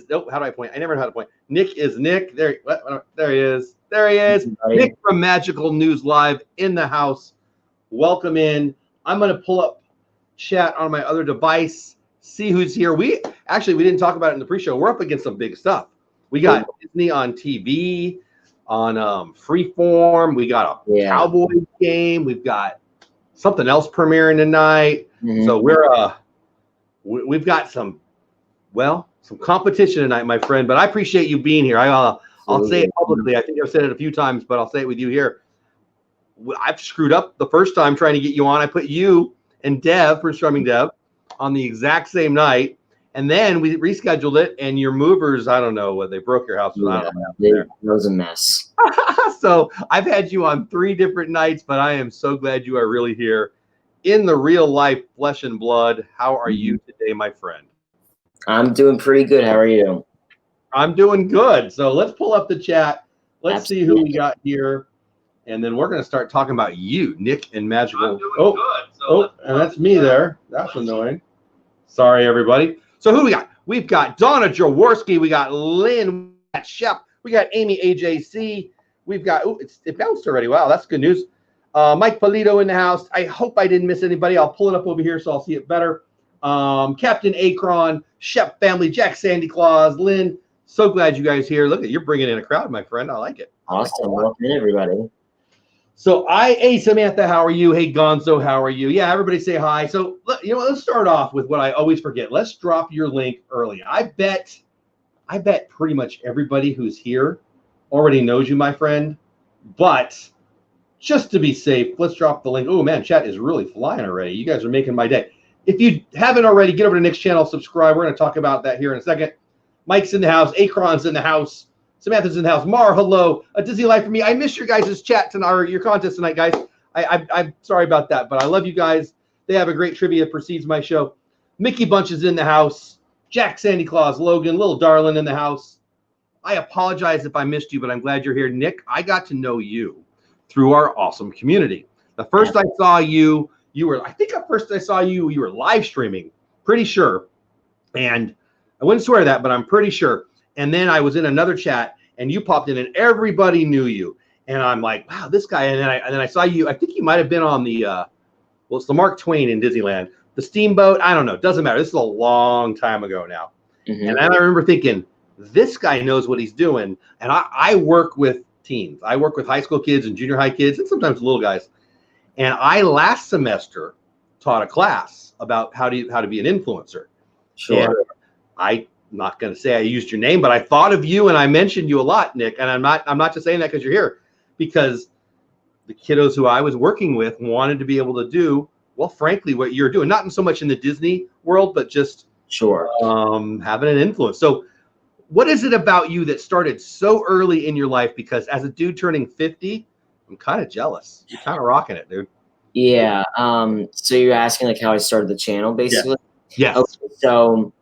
Nope. How do I point? I never know how to point. Nick is Nick. There he is. There he is. Nick from Magical News Live in the house. Welcome in. I'm going to pull up chat on my other device, see who's here. We didn't talk about it in the pre-show. We're up against some big stuff. We got Disney on TV, on Freeform. We got a Cowboys game. We've got something else premiering tonight. So we've got some competition tonight, my friend. But I appreciate you being here. I'll say it publicly. I think I've said it a few times, but I'll say it with you here. I've screwed up the first time trying to get you on. I put you and Dev, for Strumming Dev, on the exact same night. And then we rescheduled it, and your movers, I don't know what they broke your house. It was a mess. So I've had you on 3 different nights, but I am so glad you are really here in the real life, flesh and blood. How are you today, my friend? I'm doing pretty good. How are you? I'm doing good. So let's pull up the chat. Let's see who we got here. And then we're going to start talking about you, Nick and Magical. And that's me there. That's annoying. Sorry, everybody. So who we got? We've got Donna Jaworski. We got Lynn. We got Shep. We got Amy AJC. We've got, it bounced already. Wow, that's good news. Mike Polito in the house. I hope I didn't miss anybody. I'll pull it up over here so I'll see it better. Captain Akron, Shep family, Jack Sandy Claus, Lynn. So glad you guys here. Look, you're bringing in a crowd, my friend. I like it. Awesome. Welcome in, everybody. So hey, Samantha, how are you? Hey, Gonzo, how are you? Yeah, everybody say hi. So, let's start off with what I always forget. Let's drop your link early. I bet pretty much everybody who's here already knows you, my friend. But just to be safe, let's drop the link. Oh, man, chat is really flying already. You guys are making my day. If you haven't already, get over to Nick's channel, subscribe. We're going to talk about that here in a second. Mike's in the house. Akron's in the house. Samantha's in the house. Mar, hello. A Disney Life for me. I missed your guys' chat tonight, or your contest tonight, guys. I'm sorry about that, but I love you guys. They have a great trivia precedes my show. Mickey Bunch is in the house. Jack Sandy Claus, Logan, Little Darlin in the house. I apologize if I missed you, but I'm glad you're here. Nick, I got to know you through our awesome community. The first I saw you, you were live streaming, pretty sure. And I wouldn't swear that, but I'm pretty sure. And then I was in another chat, and you popped in, and everybody knew you. And I'm like, wow, this guy. And then I saw you. I think you might have been on the, it's the Mark Twain in Disneyland, the Steamboat. I don't know. It doesn't matter. This is a long time ago now. And then I remember thinking, this guy knows what he's doing. And I work with teens. I work with high school kids and junior high kids, and sometimes little guys. And I last semester taught a class about how to be an influencer. Sure. And I'm not going to say I used your name, but I thought of you and I mentioned you a lot, Nick. And I'm not just saying that because you're here, because the kiddos who I was working with wanted to be able to do, well, frankly, what you're doing, not so much in the Disney world, but just having an influence. So what is it about you that started so early in your life? Because as a dude turning 50, I'm kind of jealous. You're kind of rocking it, dude. Yeah. So you're asking like how I started the channel, basically? Yes. Okay, so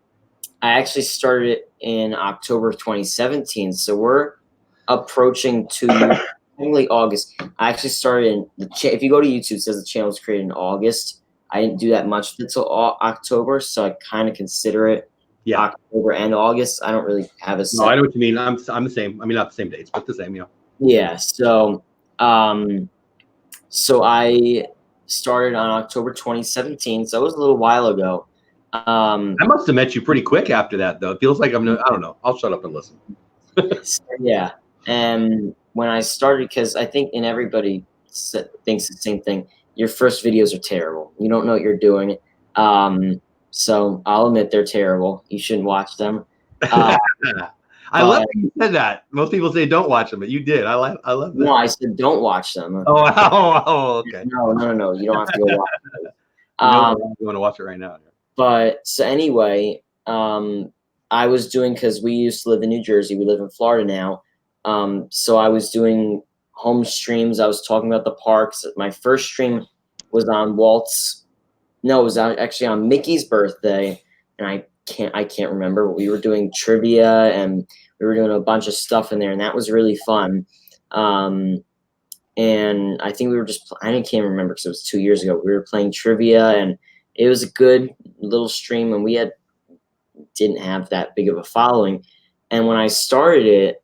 I actually started it in October of 2017. So we're approaching 2 years, probably August. I actually started in if you go to YouTube, it says the channel was created in August. I didn't do that much until October, so I kind of consider it October and August. I don't really have a set. No, I know what you mean. I'm the same. I mean, not the same dates, but the same, Yeah. So so I started on October 2017. So it was a little while ago. I must have met you pretty quick after that, though. It feels like I don't know. I'll shut up and listen. Yeah. And when I started, because I think everybody thinks the same thing, your first videos are terrible. You don't know what you're doing. So I'll admit they're terrible. You shouldn't watch them. I love that you said that. Most people say don't watch them, but you did. I love that. No, I said don't watch them. Oh, okay. No. You don't have to go watch them. You want to watch it right now. But so anyway, I was doing, because we used to live in New Jersey. We live in Florida now. So I was doing home streams. I was talking about the parks. My first stream was on it was actually on Mickey's birthday. And I can't remember. We were doing trivia and we were doing a bunch of stuff in there, and that was really fun. And I think we were I can't remember because it was 2 years ago. We were playing trivia, and it was a good little stream, and we didn't have that big of a following. And when I started it,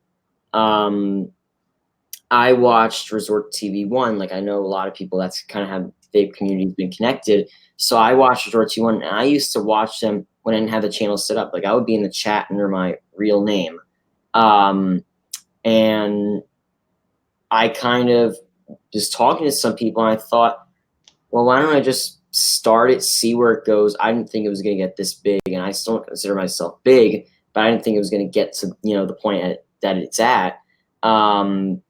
I watched Resort TV 1. Like, I know a lot of people that's kind of how the community's been connected. So I watched Resort TV 1, and I used to watch them when I didn't have the channel set up. Like, I would be in the chat under my real name. And I kind of was talking to some people, and I thought, well, why don't I just start it, see where it goes? I didn't think it was going to get this big, and I still don't consider myself big, but I didn't think it was going to get to, you know, the point that it's at. And,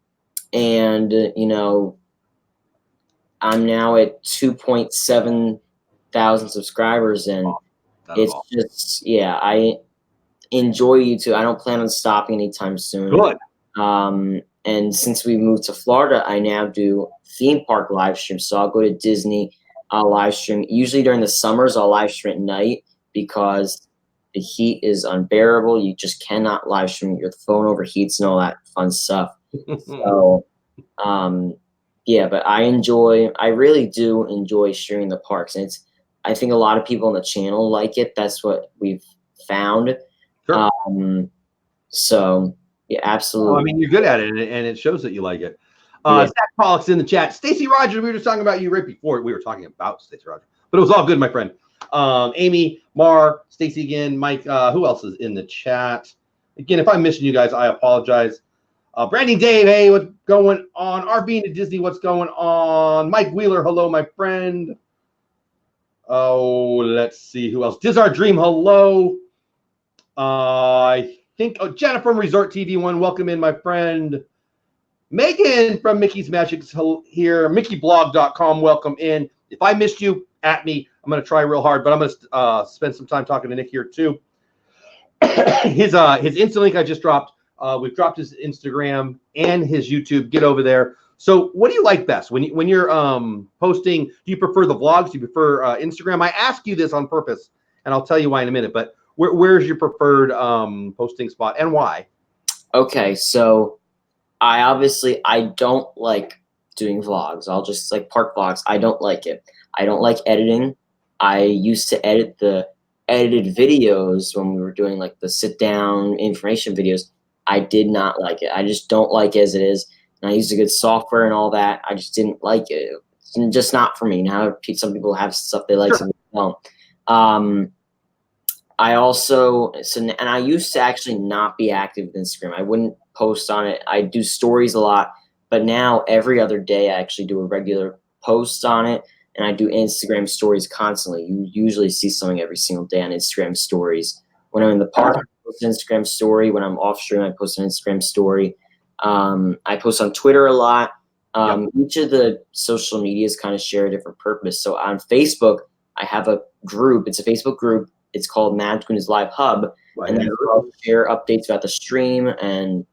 you know, I'm now at 2.7 thousand subscribers, and it's just, yeah, I enjoy YouTube. I don't plan on stopping anytime soon. Good. And since we moved to Florida, I now do theme park live streams. So I'll go to Disney, I'll live stream. Usually during the summers, I'll live stream at night because the heat is unbearable. You just cannot live stream. Your phone overheats and all that fun stuff. So, yeah, but I really do enjoy streaming the parks. And I think a lot of people on the channel like it. That's what we've found. Sure. So yeah, absolutely. Well, I mean, you're good at it, and it shows that you like it. Zach Pollock's in the chat. Stacy Rogers, we were just talking about you right before. We were talking about Stacy Rogers, but it was all good, my friend. Amy, Mar, Stacy again, Mike. Who else is in the chat? Again, if I'm missing you guys, I apologize. Brandon Dave, hey, what's going on? RB to Disney, what's going on? Mike Wheeler, hello, my friend. Oh, let's see who else. Dizar Dream, hello. I think Jenna from Resort TV 1, welcome in, my friend. Megan from Mickey's Magic here. MickeyBlog.com, welcome in. If I missed you, at me. I'm going to try real hard, but I'm going to spend some time talking to Nick here too. His Insta link I just dropped. We've dropped his Instagram and his YouTube. Get over there. So what do you like best when you're posting? Do you prefer the vlogs? Do you prefer Instagram? I ask you this on purpose, and I'll tell you why in a minute. But where's your preferred posting spot and why? Okay, so I don't like doing vlogs. I'll just like park vlogs. I don't like it. I don't like editing. I used to edit the edited videos when we were doing like the sit down information videos. I did not like it. I just don't like it as it is. And I used a good software and all that. I just didn't like it. It's just not for me. Now some people have stuff they like, sure. Some people don't. I used to actually not be active with Instagram. I wouldn't post on it. I do stories a lot, but now every other day I actually do a regular post on it, and I do Instagram stories constantly. You usually see something every single day on Instagram stories. When I'm in the park, I post an Instagram story. When I'm off stream, I post an Instagram story. I post on Twitter a lot. Each of the social medias kind of share a different purpose. So on Facebook, I have a group. It's a Facebook group. It's called Magic News Live Hub. Right. And then I'll share updates about the stream and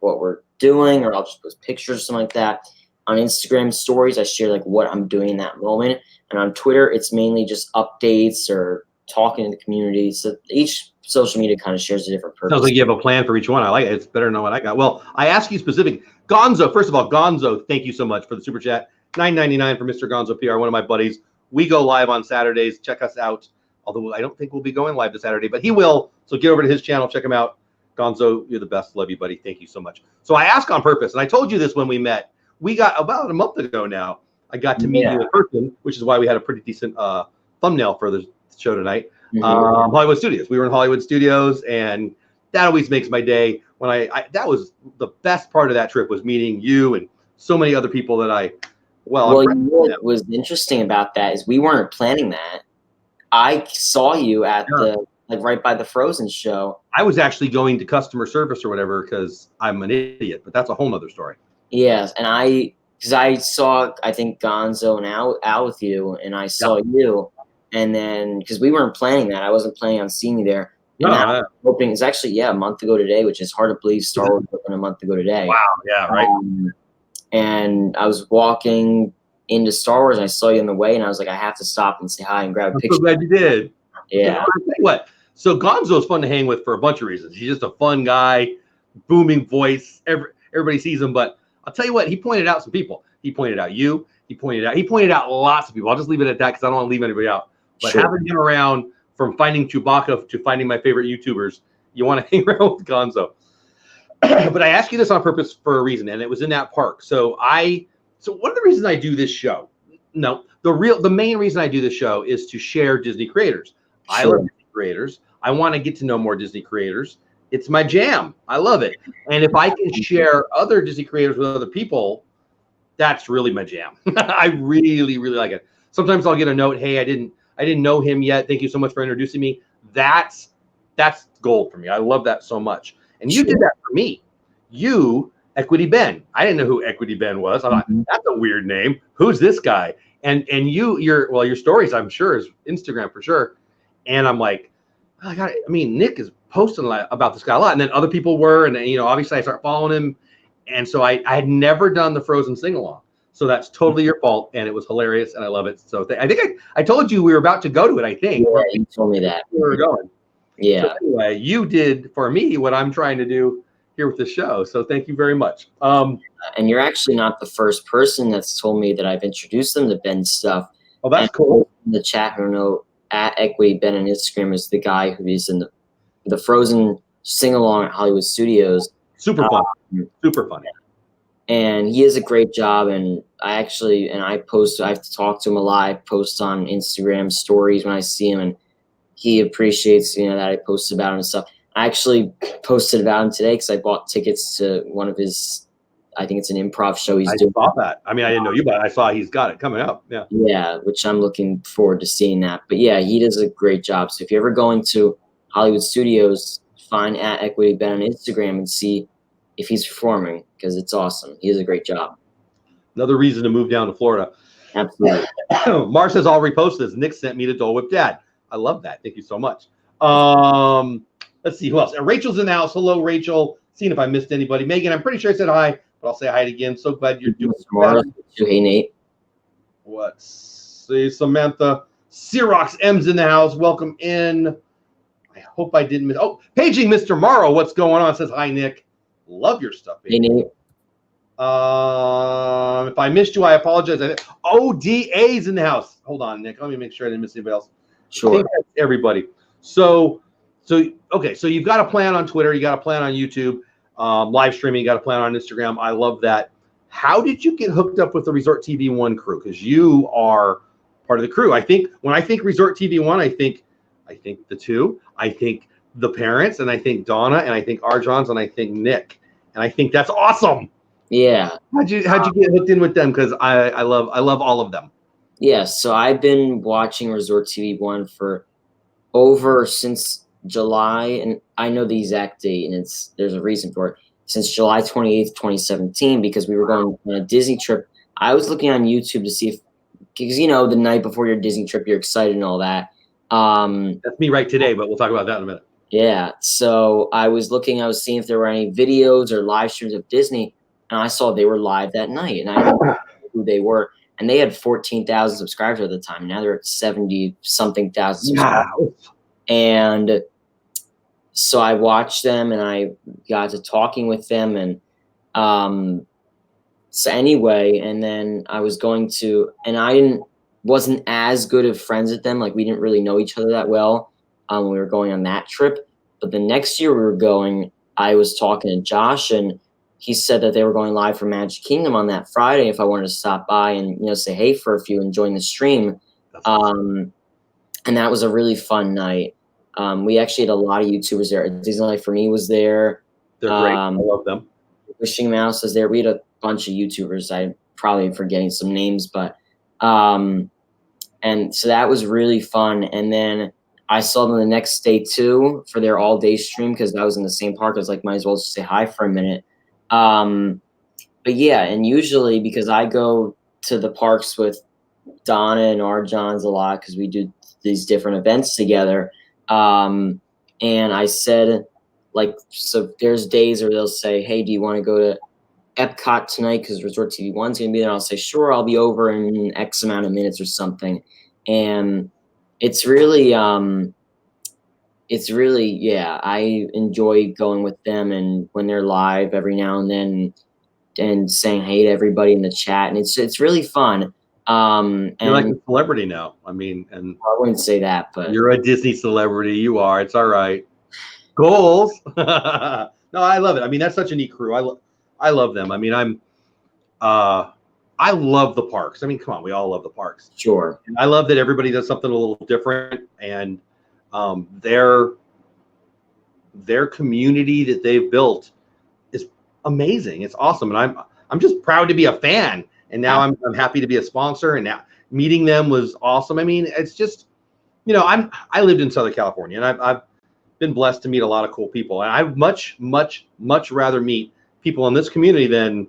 what we're doing, or I'll just post pictures or something like that. On Instagram stories, I share like what I'm doing in that moment. And on Twitter, it's mainly just updates or talking to the community. So each social media kind of shares a different purpose. Sounds like you have a plan for each one. I like it. It's better than what I got. Well, I ask you specific. Gonzo, first of all, Gonzo, thank you so much for the super chat. $9.99 for Mr. Gonzo PR, one of my buddies. We go live on Saturdays. Check us out. Although I don't think we'll be going live this Saturday, but he will. So get over to his channel, check him out. Gonzo, you're the best. Love you, buddy. Thank you so much. So I asked on purpose, and I told you this when we met. We got about a month ago now. I got to meet you in person, which is why we had a pretty decent thumbnail for the show tonight. Hollywood Studios. We were in Hollywood Studios, and that always makes my day. When that was the best part of that trip, was meeting you and so many other people that what was interesting about that is we weren't planning that. I saw you at right by the Frozen show. I was actually going to customer service or whatever because I'm an idiot, but that's a whole nother story. Yes, and because I saw, I think, Gonzo and Al with you, and I saw you, and then because we weren't planning that, I wasn't planning on seeing you there. And opening is actually a month ago today, which is hard to believe. Star Wars opened a month ago today. Wow, yeah, right. And I was walking into Star Wars, and I saw you on the way, and I was like, I have to stop and say hi and grab a picture. I'm so glad you did. Yeah. What? So Gonzo is fun to hang with for a bunch of reasons. He's just a fun guy, booming voice. Everybody sees him, but I'll tell you what, he pointed out some people. He pointed out you. He pointed out lots of people. I'll just leave it at that because I don't want to leave anybody out. But having him around, from finding Chewbacca to finding my favorite YouTubers, You want to hang around with Gonzo. But I asked you this on purpose for a reason, and it was in that park. So one of the reasons I do this show, the main reason I do this show is to share Disney creators. I love Disney creators. I want to get to know more Disney creators. It's my jam. I love it. And if I can share other Disney creators with other people, that's really my jam. I really, really like it. Sometimes I'll get a note, hey, I didn't know him yet. Thank you so much for introducing me. That's gold for me. I love that so much. And you did that for me. You, Equity Ben. I didn't know who Equity Ben was. I thought, that's a weird name. Who's this guy? And your stories, I'm sure, is Instagram for sure. And I'm like, Nick is posting about this guy a lot. And then other people were, and obviously I start following him. And so I had never done the Frozen sing-along. So that's totally your fault. And it was hilarious. And I love it. So I think I told you we were about to go to it, I think. Yeah, you told me that. We were going. Yeah. So anyway, you did for me what I'm trying to do here with the show. So thank you very much. And you're actually not the first person that's told me that I've introduced them to Ben's stuff. Oh, that's cool. In the chat, I don't know, at Equity Ben on Instagram is the guy who is in the Frozen sing-along at Hollywood Studios. Super fun. Super fun. And he does a great job. And I have to talk to him a lot. I post on Instagram stories when I see him, and he appreciates, that I post about him and stuff. I actually posted about him today because I bought tickets to one of his, I think it's an improv show he's doing. I saw that. I didn't know you, but I saw he's got it coming up. Yeah. Yeah, which I'm looking forward to seeing that. But yeah, he does a great job. So if you're ever going to Hollywood Studios, find at Equity Ben on Instagram and see if he's performing, because it's awesome. He does a great job. Another reason to move down to Florida. Absolutely. Mar says, I'll repost this. Nick sent me to Dole Whip Dad. I love that. Thank you so much. Let's see who else. Rachel's in the house. Hello, Rachel. Seeing if I missed anybody. Megan, I'm pretty sure I said hi, but I'll say hi again. So glad you're doing well. Hey, Nate. Let's see. Samantha. Xerox M's in the house. Welcome in. I hope I didn't miss. Oh, paging Mr. Morrow. What's going on? Says hi, Nick. Love your stuff. Hey, Nate. If I missed you, I apologize. ODA's in the house. Hold on, Nick. Let me make sure I didn't miss anybody else. Sure. I think that's everybody. So you've got a plan on Twitter. You got a plan on YouTube, live streaming. You got a plan on Instagram. I love that. How did you get hooked up with the Resort TV One crew? Because you are part of the crew. I think when I think Resort TV One, I think the two. I think the parents, and I think Donna, and I think Arjons, and I think Nick, and I think that's awesome. Yeah. How'd you get hooked in with them? Because I love all of them. Yeah. So I've been watching Resort TV One for over since July, and I know the exact date, and there's a reason for it. Since July 28th, 2017, because we were going on a Disney trip. I was looking on YouTube to see because the night before your Disney trip, you're excited and all that. That's me right today, but we'll talk about that in a minute. Yeah. So I was seeing if there were any videos or live streams of Disney, and I saw they were live that night, and I didn't know who they were. And they had 14,000 subscribers at the time. Now they're at 70-something thousand subscribers. Wow. And so I watched them, and I got to talking with them. And so anyway, and then I was going to, and I wasn't as good of friends with them. Like, we didn't really know each other that well when we were going on that trip. But the next year we were going, I was talking to Josh, and he said that they were going live for Magic Kingdom on that Friday. If I wanted to stop by and, say hey for a few and join the stream. And that was a really fun night. We actually had a lot of YouTubers there. Disneyland for Me was there. They're great. I love them. Wishing Mouse was there. We had a bunch of YouTubers. I'm probably forgetting some names, but and so that was really fun. And then I saw them the next day too for their all-day stream because I was in the same park. I was like, might as well just say hi for a minute. But yeah, and usually because I go to the parks with Donna and Arjons a lot because we do these different events together. And I said, so there's days where they'll say, hey, do you want to go to Epcot tonight? Because Resort TV One's going to be there. I'll say, sure, I'll be over in X amount of minutes or something. And it's really, yeah, I enjoy going with them and when they're live every now and then and saying hey to everybody in the chat. And it's really fun. You're like a celebrity now. And I wouldn't say that, but you're a Disney celebrity. You are. It's all right. Goals. No, I love it. I mean, that's such a neat crew. I love them. I mean, I love the parks. I mean, come on, we all love the parks. Sure. And I love that everybody does something a little different, and their community that they've built is amazing. It's awesome, and I'm just proud to be a fan. And now I'm happy to be a sponsor. And now meeting them was awesome. I mean, it's just, you know, I lived in Southern California, and I've been blessed to meet a lot of cool people. And I'd much rather meet people in this community than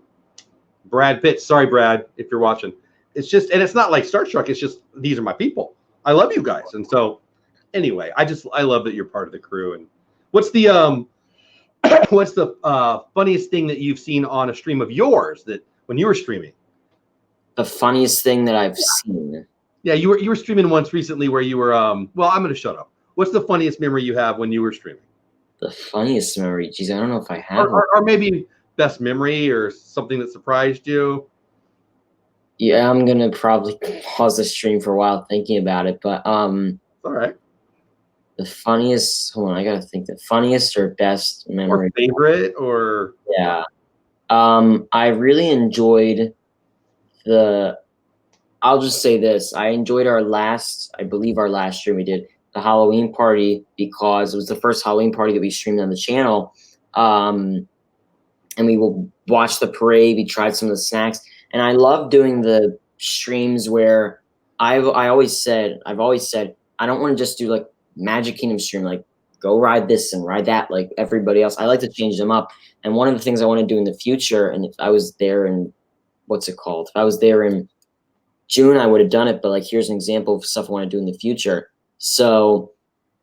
Brad Pitt. Sorry, Brad, if you're watching. It's just, and it's not like Starstruck. It's just, these are my people. I love you guys. And so anyway, I love that you're part of the crew. And what's the funniest thing that you've seen on a stream of yours that when you were streaming? The funniest thing that I've seen. Yeah, you were streaming once recently where you were well, I'm gonna shut up. What's the funniest memory you have when you were streaming? The funniest memory? Geez, I don't know if I have. Or maybe best memory or something that surprised you. Yeah, I'm gonna probably pause the stream for a while thinking about it, but all right. The funniest, hold on, I gotta think. The funniest or best memory? Or favorite, or yeah. I really enjoyed I'll just say this. I enjoyed I believe our last stream we did, the Halloween party, because it was the first Halloween party that we streamed on the channel. And we will watch the parade. We tried some of the snacks, and I love doing the streams where I've always said I don't want to just do like Magic Kingdom stream, like go ride this and ride that like everybody else. I like to change them up. And one of the things I want to do in the future, and if I was there in if I was there in June, I would have done it. But like, here's an example of stuff I want to do in the future. So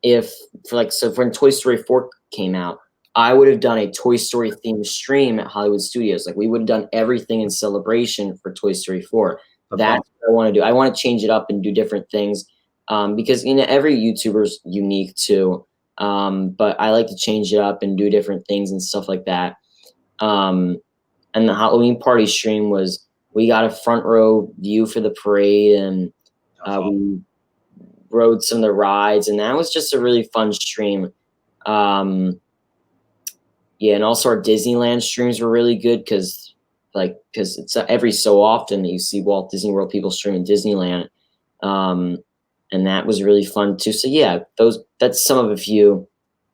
when Toy Story 4 came out, I would have done a Toy Story themed stream at Hollywood Studios. Like, we would have done everything in celebration for Toy Story 4. That's what I want to do. I want to change it up and do different things, because, you know, every YouTuber's unique too. But I like to change it up and do different things and stuff like that. And the Halloween party stream we got a front row view for the parade, and we rode some of the rides, and that was just a really fun stream. Yeah, and also our Disneyland streams were really good because it's every so often that you see Walt Disney World people streaming Disneyland, and that was really fun too. So yeah, that's some of a few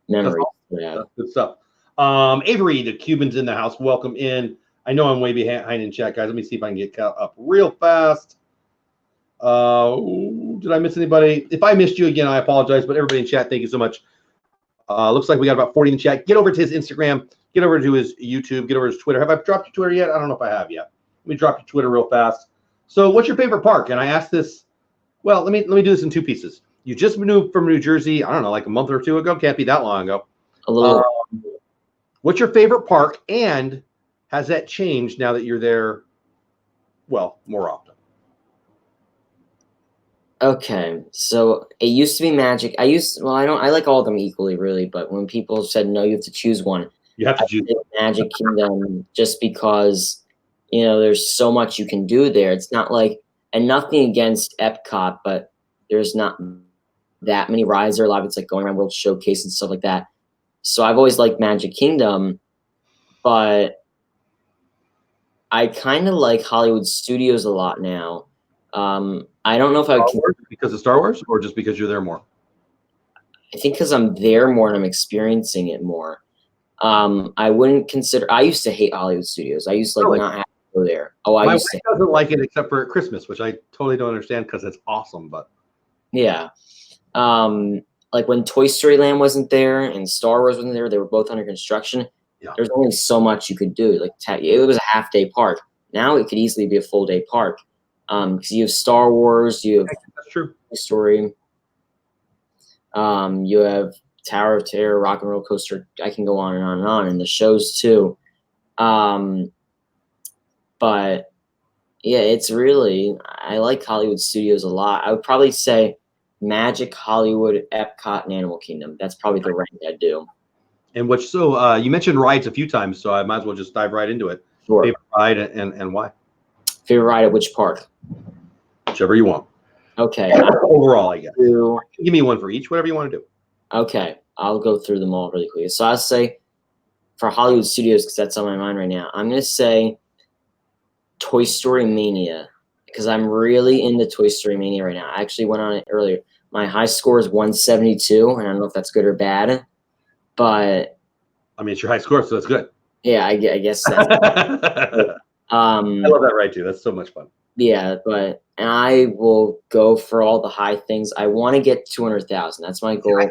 memories. That's good stuff. Avery, the Cubans in the house, welcome in. I know I'm way behind in chat, guys. Let me see if I can get caught up real fast. Did I miss anybody? If I missed you again, I apologize. But everybody in chat, thank you so much. Looks like we got about 40 in the chat. Get over to his Instagram. Get over to his YouTube. Get over to his Twitter. Have I dropped your Twitter yet? I don't know if I have yet. Let me drop your Twitter real fast. So what's your favorite park? And I asked this. Well, let me do this in two pieces. You just moved from New Jersey, I don't know, like a month or two ago. Can't be that long ago. A little. What's your favorite park? And has that changed now that you're there, well, more often? Okay, so it used to be Magic. I like all of them equally, really. But when people said no, you have to choose one. You have to choose Magic Kingdom, just because, you know, there's so much you can do there. It's not like, and nothing against Epcot, but there's not that many rides there. A lot of it's like going around World Showcase and stuff like that. So I've always liked Magic Kingdom, but I kind of like Hollywood Studios a lot now. I don't know if I would because of Star Wars, or just because you're there more. I think because I'm there more and I'm experiencing it more. I wouldn't consider. I used to hate Hollywood Studios. I used to not have to go there. My wife doesn't like it except for at Christmas, which I totally don't understand because it's awesome. But yeah, like when Toy Story Land wasn't there and Star Wars wasn't there, they were both under construction. Yeah. There's only so much you could do. Like it was a half-day park. Now it could easily be a full-day park. Because you have Star Wars, you have that's true. Toy Story, you have Tower of Terror, Rock and Roller Coaster. I can go on and on and on, and the shows too. But yeah, it's really, I like Hollywood Studios a lot. I would probably say Magic, Hollywood, Epcot, and Animal Kingdom. That's probably the rank I'd do. And you mentioned rides a few times, so I might as well just dive right into it. Sure. Favorite ride and why? Favorite ride at which park? Whichever you want. Okay. Overall, I guess. Give me one for each, whatever you want to do. Okay. I'll go through them all really quickly. So I'll say for Hollywood Studios, because that's on my mind right now, I'm going to say Toy Story Mania, because I'm really into Toy Story Mania right now. I actually went on it earlier. My high score is 172, and I don't know if that's good or bad, but I mean, it's your high score, so that's good. yeah, I guess that's I love that ride too. That's so much fun. Yeah, and I will go for all the high things. I want to get 200,000. That's my goal.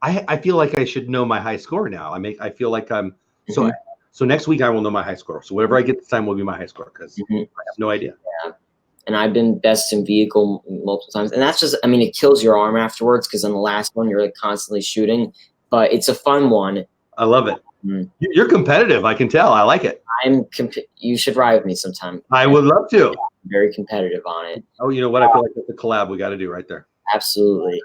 I feel like I should know my high score now. I feel like I'm so next week I will know my high score. So whatever I get this time will be my high score because I have no idea. Yeah. And I've been best in vehicle multiple times. And that's just, I mean, it kills your arm afterwards because on the last one you're like constantly shooting. But it's a fun one. I love it. You're competitive. I can tell. I like it. You should ride with me sometime. I would love to. I'm very competitive on it. Oh, you know what? I feel like that's a collab we got to do right there. Absolutely.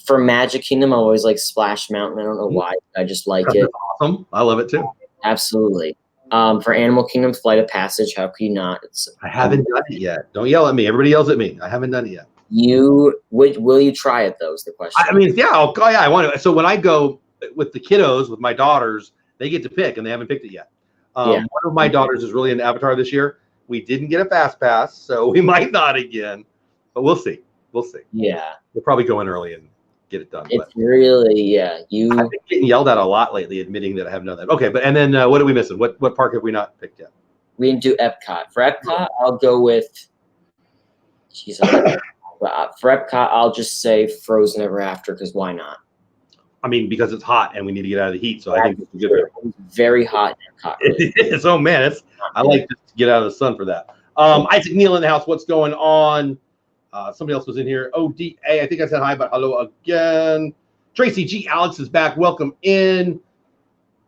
For Magic Kingdom, I always like Splash Mountain. I don't know why. I just like it. Awesome. I love it too. Absolutely. For Animal Kingdom, Flight of Passage, how could you not? I haven't done it yet. Don't yell at me. Everybody yells at me. I haven't done it yet. Will you try it though? Is the question. I mean, yeah, I want to. So when I go with the kiddos, with my daughters, they get to pick, and they haven't picked it yet. One of my daughters is really into Avatar this year. We didn't get a fast pass, so we might not again, but we'll see. We'll see. Yeah, we'll probably go in early and get it done. It's really I've been getting yelled at a lot lately, admitting that I haven't done that. Okay, and then what are we missing? What park have we not picked yet? We didn't do Epcot. For Epcot, I'll go with. For Epcot, I'll just say Frozen Ever After because why not? I mean, because it's hot and we need to get out of the heat, so I think it's a good. It's very hot in Epcot. Really. It is. Oh man, I like to get out of the sun for that. Isaac Neal in the house. What's going on? Somebody else was in here. ODA. I think I said hi, but hello again. Tracy G. Alex is back. Welcome in.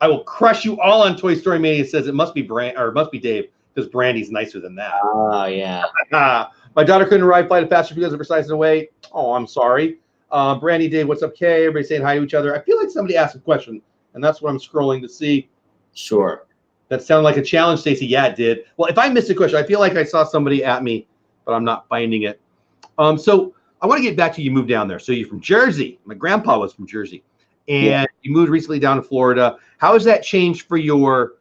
I will crush you all on Toy Story Mania. Says it must be Dave because Brandy's nicer than that. Oh yeah. My daughter couldn't ride Flight of Passage because of her size and weight. Oh, I'm sorry. Brandy, Dave, what's up, Kay? Everybody saying hi to each other. I feel like somebody asked a question, and that's what I'm scrolling to see. Sure. That sounded like a challenge, Stacey. Yeah, it did. Well, if I missed a question, I feel like I saw somebody at me, but I'm not finding it. So I want to get back to you moved down there. So you're from Jersey. My grandpa was from Jersey. And you moved recently down to Florida. How has that changed for your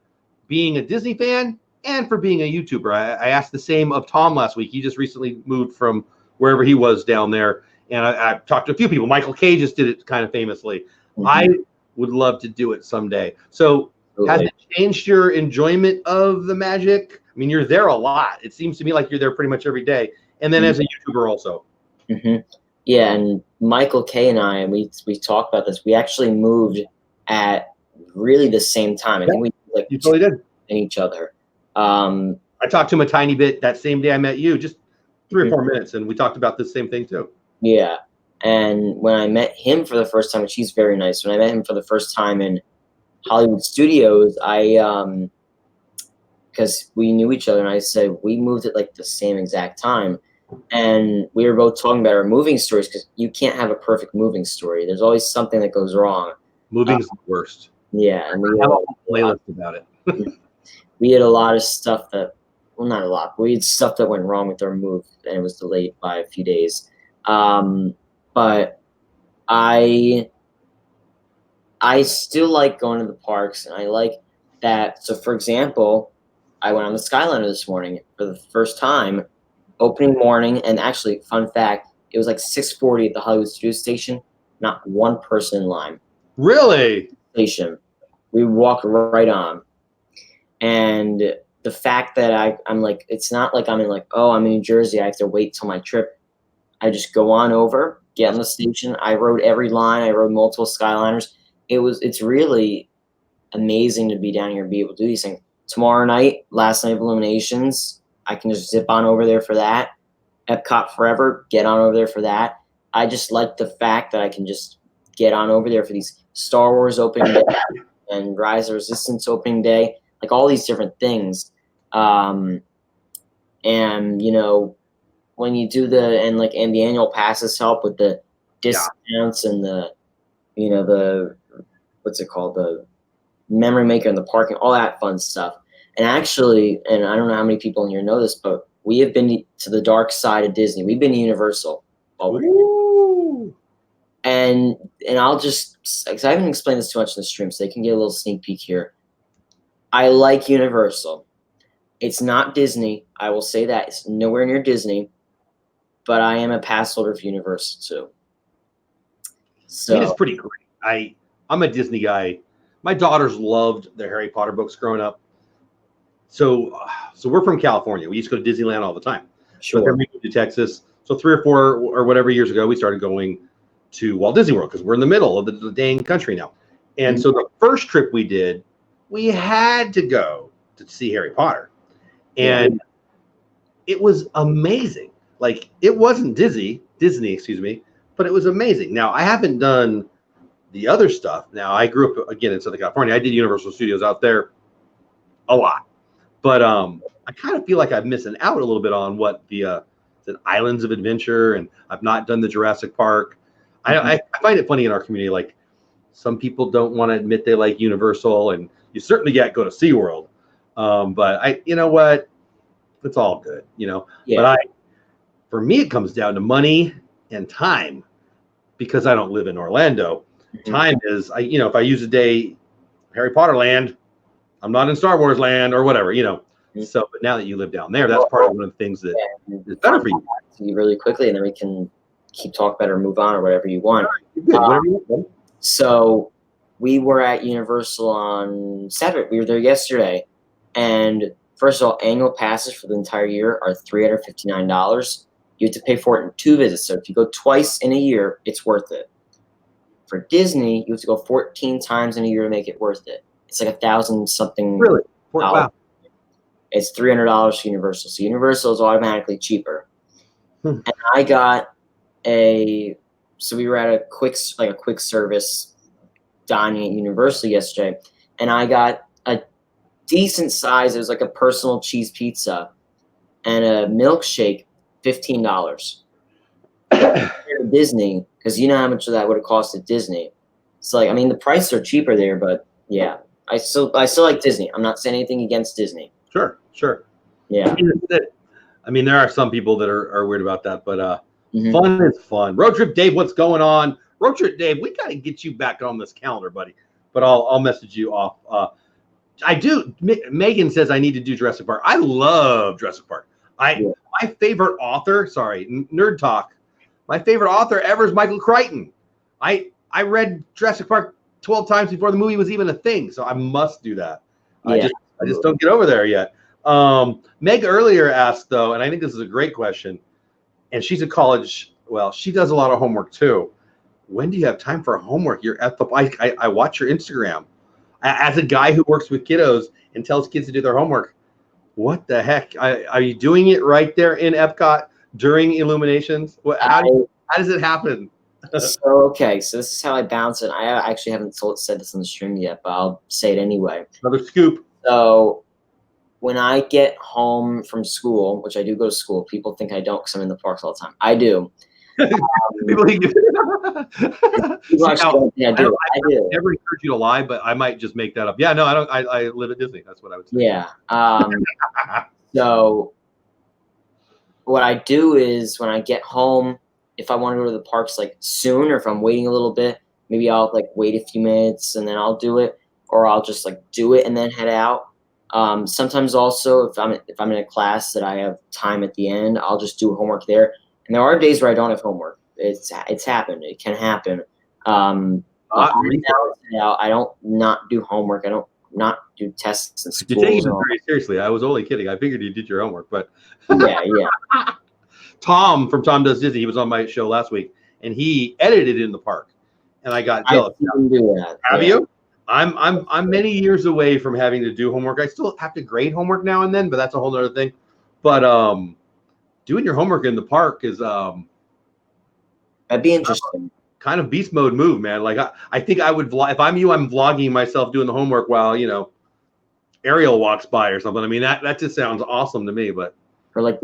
being a Disney fan and for being a YouTuber? I asked the same of Tom last week. He just recently moved from wherever he was down there. And I've talked to a few people. Michael K just did it kind of famously. I would love to do it someday. So has it changed your enjoyment of the magic? I mean, you're there a lot. It seems to me like you're there pretty much every day. And then as a YouTuber also. Yeah, and Michael K and I, we talked about this. We actually moved at really the same time. I think we you totally did. In each other. I talked to him a tiny bit that same day I met you, just 3 or 4 minutes, and we talked about the same thing too. Yeah, and when I met him for the first time, which he's very nice. When I met him for the first time in Hollywood Studios, because we knew each other, and I said we moved at like the same exact time. And we were both talking about our moving stories because you can't have a perfect moving story. There's always something that goes wrong. Moving's the worst. Yeah, and we have a whole playlist about it. We had a lot of stuff that, well, not a lot, but we had stuff that went wrong with our move, and it was delayed by a few days. But I still like going to the parks, and I like that. So, for example, I went on the Skyliner this morning for the first time. Opening morning, and actually, fun fact, it was like 6:40 at the Hollywood Studios station. Not one person in line. Really? Station. We walked right on. And the fact that I'm like, it's not like I'm in New Jersey. I have to wait till my trip. I just go on over, get on the station. I rode every line. I rode multiple Skyliners. It's really amazing to be down here and be able to do these things. Tomorrow night, last night of Illuminations. I can just zip on over there for that. Epcot Forever, get on over there for that. I just like the fact that I can just get on over there for these Star Wars opening day and Rise of Resistance opening day, like all these different things. And you know, when you do and the annual passes help with the discounts and the what's it called, the memory maker and the parking, all that fun stuff. And actually, and I don't know how many people in here know this, but we have been to the dark side of Disney. We've been to Universal. And I'll just, because I haven't explained this too much in the stream, so they can get a little sneak peek here. I like Universal. It's not Disney. I will say that. It's nowhere near Disney. But I am a pass holder of Universal too. So I mean, it's pretty great. I'm a Disney guy. My daughters loved the Harry Potter books growing up. So we're from California. We used to go to Disneyland all the time. Sure. But then we moved to Texas. So 3 or 4 or whatever years ago, we started going to Walt Disney World because we're in the middle of the dang country now. And so the first trip we did, we had to go to see Harry Potter. And it was amazing. Like, it wasn't Disney, excuse me, but it was amazing. Now, I haven't done the other stuff. Now, I grew up, again, in Southern California. I did Universal Studios out there a lot. But I kind of feel like I'm missing out a little bit on what the Islands of Adventure, and I've not done the Jurassic Park. I find it funny in our community, like, some people don't want to admit they like Universal, and you certainly can't go to SeaWorld. But you know what? It's all good, you know. Yeah. But for me, it comes down to money and time, because I don't live in Orlando. Time is, if I use a day Harry Potter land, I'm not in Star Wars land or whatever, you know. So, but now that you live down there, that's part of one of the things that is better for you. Really quickly, and then we can keep talking about it or move on or whatever you want. Whatever you want. So we were at Universal on Saturday. We were there yesterday. And first of all, annual passes for the entire year are $359. You have to pay for it in 2 visits. So if you go twice in a year, it's worth it. For Disney, you have to go 14 times in a year to make it worth it. It's like $1,000 something. Really? Wow. It's $300 for Universal. So Universal is automatically cheaper. And I got so we were at a quick service dining at Universal yesterday, and I got a decent size. It was like a personal cheese pizza and a milkshake, $15. Disney, because you know how much of that would have cost at Disney. So, like, I mean, the prices are cheaper there, but yeah, I still like Disney. I'm not saying anything against Disney. Sure. Yeah. I mean, there are some people that are weird about that, but fun is fun. Road Trip Dave, what's going on? Road Trip Dave, we got to get you back on this calendar, buddy. But I'll message you off. I do. Megan says I need to do Jurassic Park. I love Jurassic Park. My favorite author, nerd talk. My favorite author ever is Michael Crichton. I read Jurassic Park 12 times before the movie was even a thing, so I must do that. Yeah. I just don't get over there yet. Meg earlier asked, though, and I think this is a great question, and she's at college. Well, she does a lot of homework too. When do you have time for homework? You're at the I watch your Instagram. As a guy who works with kiddos and tells kids to do their homework, what the heck? Are you doing it right there in Epcot during Illuminations? How does it happen? So this is how I bounce it. I actually haven't said this on the stream yet, but I'll say it anyway. Another scoop. So when I get home from school, which I do go to school, people think I don't because I'm in the parks all the time. I do. People think you I do. I never encourage you to lie, but I might just make that up. Yeah, no, I don't. I live at Disney. That's what I would say. Yeah. So what I do is when I get home, if I want to go to the parks like soon, or if I'm waiting a little bit, maybe I'll like wait a few minutes and then I'll do it, or I'll just like do it and then head out. Sometimes also if I'm in a class that I have time at the end, I'll just do homework there. And there are days where I don't have homework. It's happened. It can happen. I don't not do homework. I don't not do tests in school. You're taking it very seriously. I was only kidding. I figured you did your homework, but yeah. Tom from Tom Does Disney, he was on my show last week, and he edited in the park, and I got jealous. Have you? I'm many years away from having to do homework. I still have to grade homework now and then, but that's a whole other thing. But doing your homework in the park is that'd be interesting. Kind of beast mode move, man. Like I think I would vlog if I'm you. I'm vlogging myself doing the homework while Ariel walks by or something. I mean that just sounds awesome to me. But or like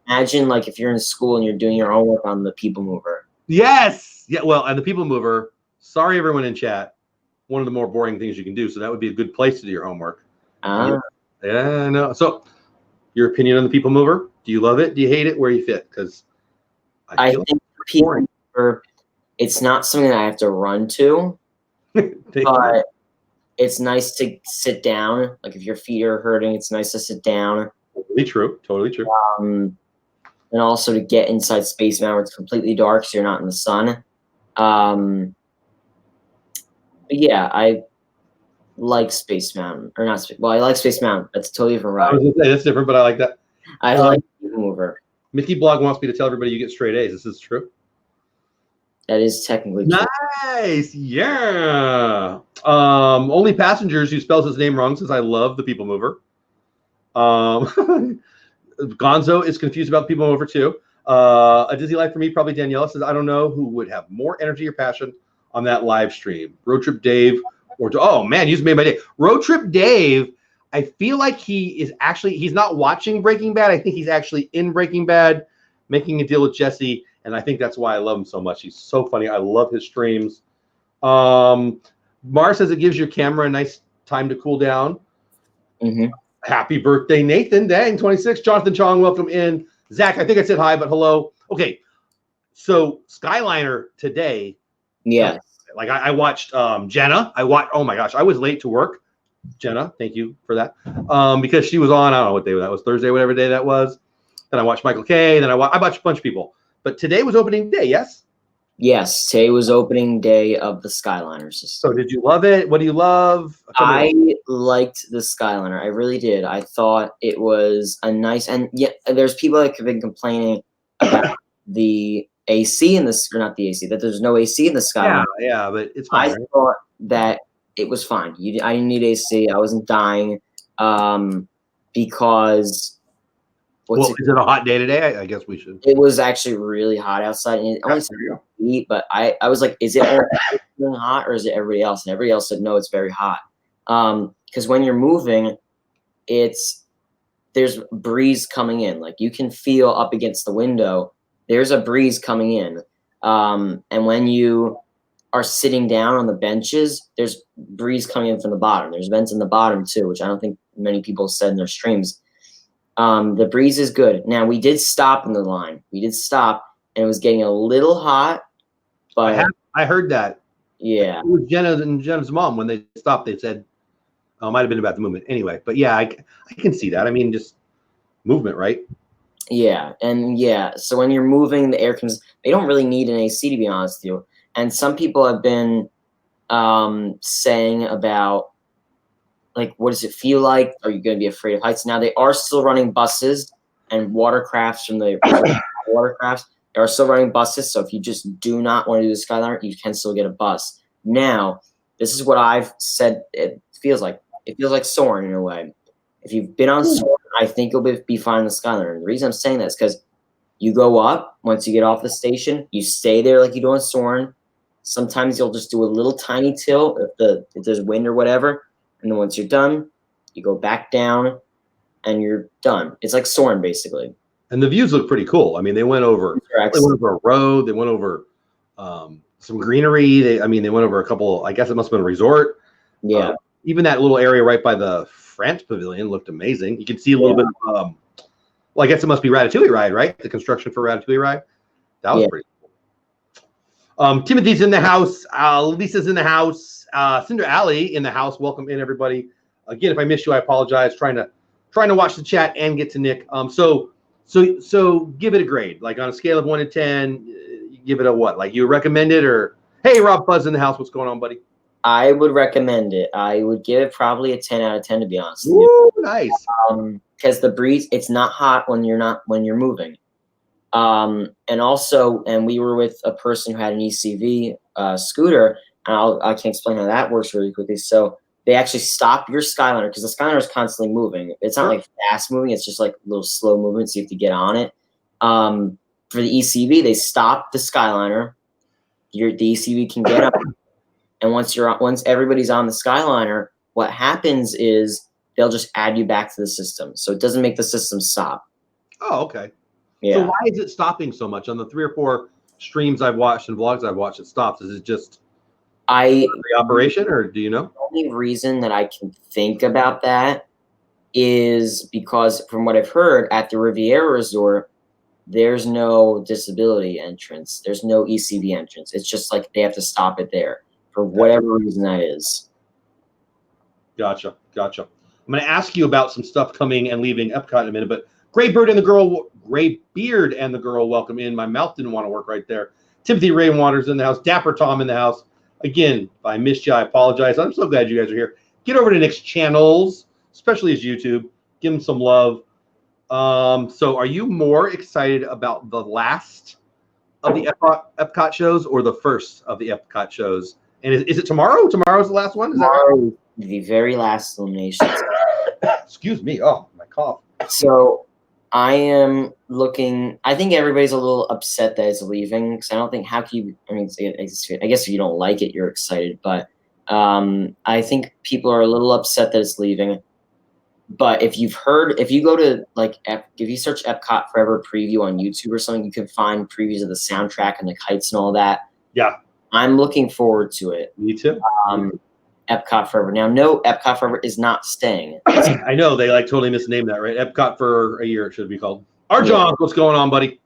imagine like if you're in school and you're doing your homework on the People Mover. Yes. Yeah. Well, and the People Mover. Sorry, everyone in chat. One of the more boring things you can do. So that would be a good place to do your homework. Yeah. No. So, your opinion on the People Mover? Do you love it? Do you hate it? Where you fit? Because I think People Mover, it's not something that I have to run to, but it's nice to sit down. Like if your feet are hurting, it's nice to sit down. Totally true. Totally true. And also to get inside Space Mountain where it's completely dark, so you're not in the sun. But yeah, I like Space Mountain, or not. Well, I like Space Mountain. That's a totally different ride. I was gonna say, that's different, but I like that. I like People Mover. Mickey Blog wants me to tell everybody you get straight A's. This is true. That is technically true. Nice. Yeah. Only Passengers who spells his name wrong says I love the People Mover. Gonzo is confused about People Mover too. A Disney Life for me, probably Daniela says, I don't know who would have more energy or passion on that live stream. Road Trip Dave oh man, you just made my day. Road Trip Dave, I feel like he's not watching Breaking Bad. I think he's actually in Breaking Bad, making a deal with Jesse, and I think that's why I love him so much. He's so funny. I love his streams. Mar says it gives your camera a nice time to cool down. Happy birthday, Nathan. Dang, 26. Jonathan Chong, welcome in. Zach, I think I said hi, but hello. Okay, so Skyliner today. Yeah. Like I watched Jenna. Oh my gosh, I was late to work. Jenna, thank you for that. Because she was on, I don't know what day that was, Thursday, whatever day that was. Then I watched Michael K. Then I watched a bunch of people. But today was opening day, yes? Yes, today was opening day of the Skyliner system. So did you love it? What do you love? I liked the Skyliner. I really did. I thought it was a nice, and yet there's people that have been complaining about the AC in this, or not the AC, that there's no AC in the Skyliner. Yeah, but it's fine. I thought that it was fine. I didn't need AC. I wasn't dying because. Is it a hot day today? I guess we should. It was actually really hot outside, and it only said heat, but I was like, is it feeling hot or is it everybody else? And everybody else said, no, it's very hot. Because when you're moving, there's breeze coming in. Like you can feel up against the window, there's a breeze coming in. And when you are sitting down on the benches, there's breeze coming in from the bottom. There's vents in the bottom too, which I don't think many people said in their streams. The breeze is good. Now we did stop in the line. We did stop, and it was getting a little hot. But I heard that. Yeah, it was Jenna's mom when they stopped. They said, "Oh, it might have been about the movement." Anyway, but yeah, I can see that. I mean, just movement, right? Yeah, and yeah. So when you're moving, the air comes. They don't really need an AC, to be honest with you. And some people have been saying about, like, what does it feel like? Are you going to be afraid of heights? Now, they are still running buses and watercrafts from the watercrafts. They are still running buses, so if you just do not want to do the Skyliner, you can still get a bus. Now, this is what I've said it feels like. It feels like Soarin' in a way. If you've been on Soarin', I think you'll be fine in the Skyliner. And the reason I'm saying that is because you go up, once you get off the station, you stay there like you do on Soarin'. Sometimes you'll just do a little tiny tilt if there's wind or whatever. And then once you're done, you go back down and you're done. It's like Soarin', basically. And the views look pretty cool. I mean, they went over a road. They went over some greenery. They went over a couple, I guess it must have been a resort. Yeah. Even that little area right by the France Pavilion looked amazing. You can see a little bit of, well, I guess it must be Ratatouille ride, right? The construction for Ratatouille ride. That was pretty cool. Timothy's in the house. Lisa's in the house. Cinder Alley in the house. Welcome in, everybody. Again, if I missed you, I apologize. Trying to watch the chat and get to Nick. So give it a grade. Like on a scale of 1 to 10, you give it a what? Like you recommend it, or hey, Rob Buzz in the house. What's going on, buddy? I would recommend it. I would give it probably a 10 out of 10, to be honest. Ooh, nice. Because the breeze, it's not hot when you're moving. And we were with a person who had an ECV scooter, and I can explain how that works really quickly. So they actually stop your Skyliner, because the Skyliner is constantly moving. It's not like fast moving. It's just like little slow movements. So you have to get on it. For the ECV, they stop the Skyliner. The ECV can get up. And once everybody's on the Skyliner, what happens is they'll just add you back to the system. So it doesn't make the system stop. Oh, okay. Yeah. So why is it stopping so much? On the 3 or 4 streams I've watched and vlogs I've watched, it stops. Is it just the operation, or do you know? The only reason that I can think about that is because, from what I've heard, at the Riviera Resort, there's no disability entrance. There's no ECB entrance. It's just like they have to stop it there for whatever reason that is. Gotcha. I'm going to ask you about some stuff coming and leaving Epcot in a minute, but Graybeard and the girl, welcome in. My mouth didn't want to work right there. Timothy Rainwater's in the house. Dapper Tom in the house. Again, if I missed you, I apologize. I'm so glad you guys are here. Get over to Nick's channels, especially his YouTube. Give him some love. So are you more excited about the last of the Epcot shows or the first of the Epcot shows? And is it tomorrow? Tomorrow's the last one? Is that right? The very last Illuminations. Excuse me. Oh, my cough. So I am looking. I think everybody's a little upset that it's leaving because I don't think how can you. I mean, I guess if you don't like it, you're excited, but I think people are a little upset that it's leaving. But if you go to like if you search Epcot Forever preview on YouTube or something, you can find previews of the soundtrack and the kites and all that. Yeah, I'm looking forward to it. Me too. Epcot Forever. Now, no, Epcot Forever is not staying. I know they like totally misnamed that, right? Epcot for a year, it should be called. Arjon, what's going on, buddy?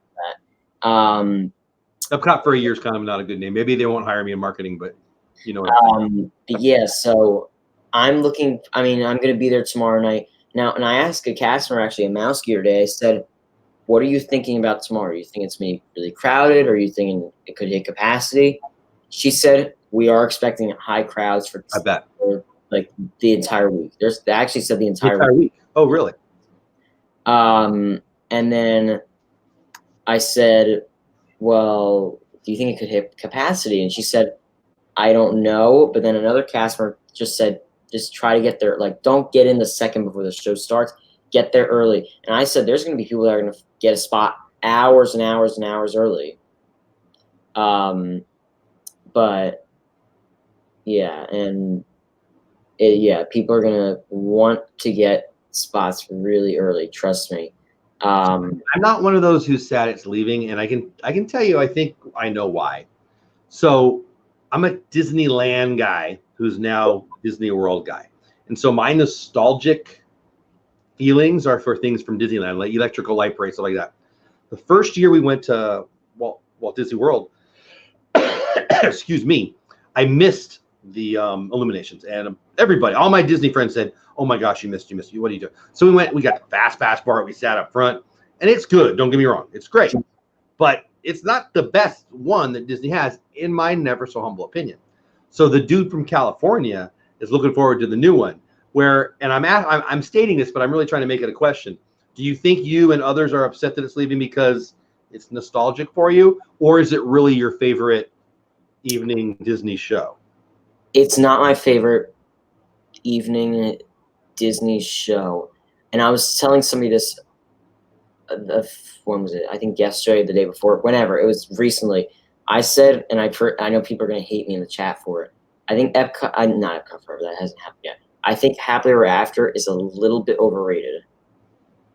Epcot for a year is kind of not a good name. Maybe they won't hire me in marketing, but you know what yeah, so I'm looking. I mean, I'm going to be there tomorrow night. Now, and I asked a customer, actually, a mouse gear today, I said, what are you thinking about tomorrow? You think it's going to be really crowded, or are you thinking it could hit capacity? She said, we are expecting high crowds for like the entire week. They actually said the entire week. Oh, really? And then I said, well, do you think it could hit capacity? And she said, I don't know. But then another customer just said, just try to get there. Like, don't get in the second before the show starts. Get there early. And I said, there's going to be people that are going to get a spot hours and hours and hours early. But yeah, and people are gonna want to get spots really early. Trust me. I'm not one of those who's sad it's leaving, and I can tell you, I think I know why. So I'm a Disneyland guy who's now Disney World guy, and so my nostalgic feelings are for things from Disneyland, like Electrical Light Parade, stuff like that. The first year we went to Walt Disney World, excuse me, I missed the Illuminations, and everybody, all my Disney friends said, oh my gosh, you missed, what do you do? So we got the fast pass bar, we sat up front, and it's good, don't get me wrong, it's great, but it's not the best one that Disney has, in my never so humble opinion. So the dude from California is looking forward to the new one, and I'm stating this, but I'm really trying to make it a question. Do you think you and others are upset that it's leaving because it's nostalgic for you, or is it really your favorite evening Disney show? It's not my favorite evening Disney show. And I was telling somebody this, when was it? I think yesterday, the day before, whenever. It was recently. I said, and I know people are going to hate me in the chat for it. I think not Epcot Forever, that hasn't happened yet. I think Happily Ever After is a little bit overrated.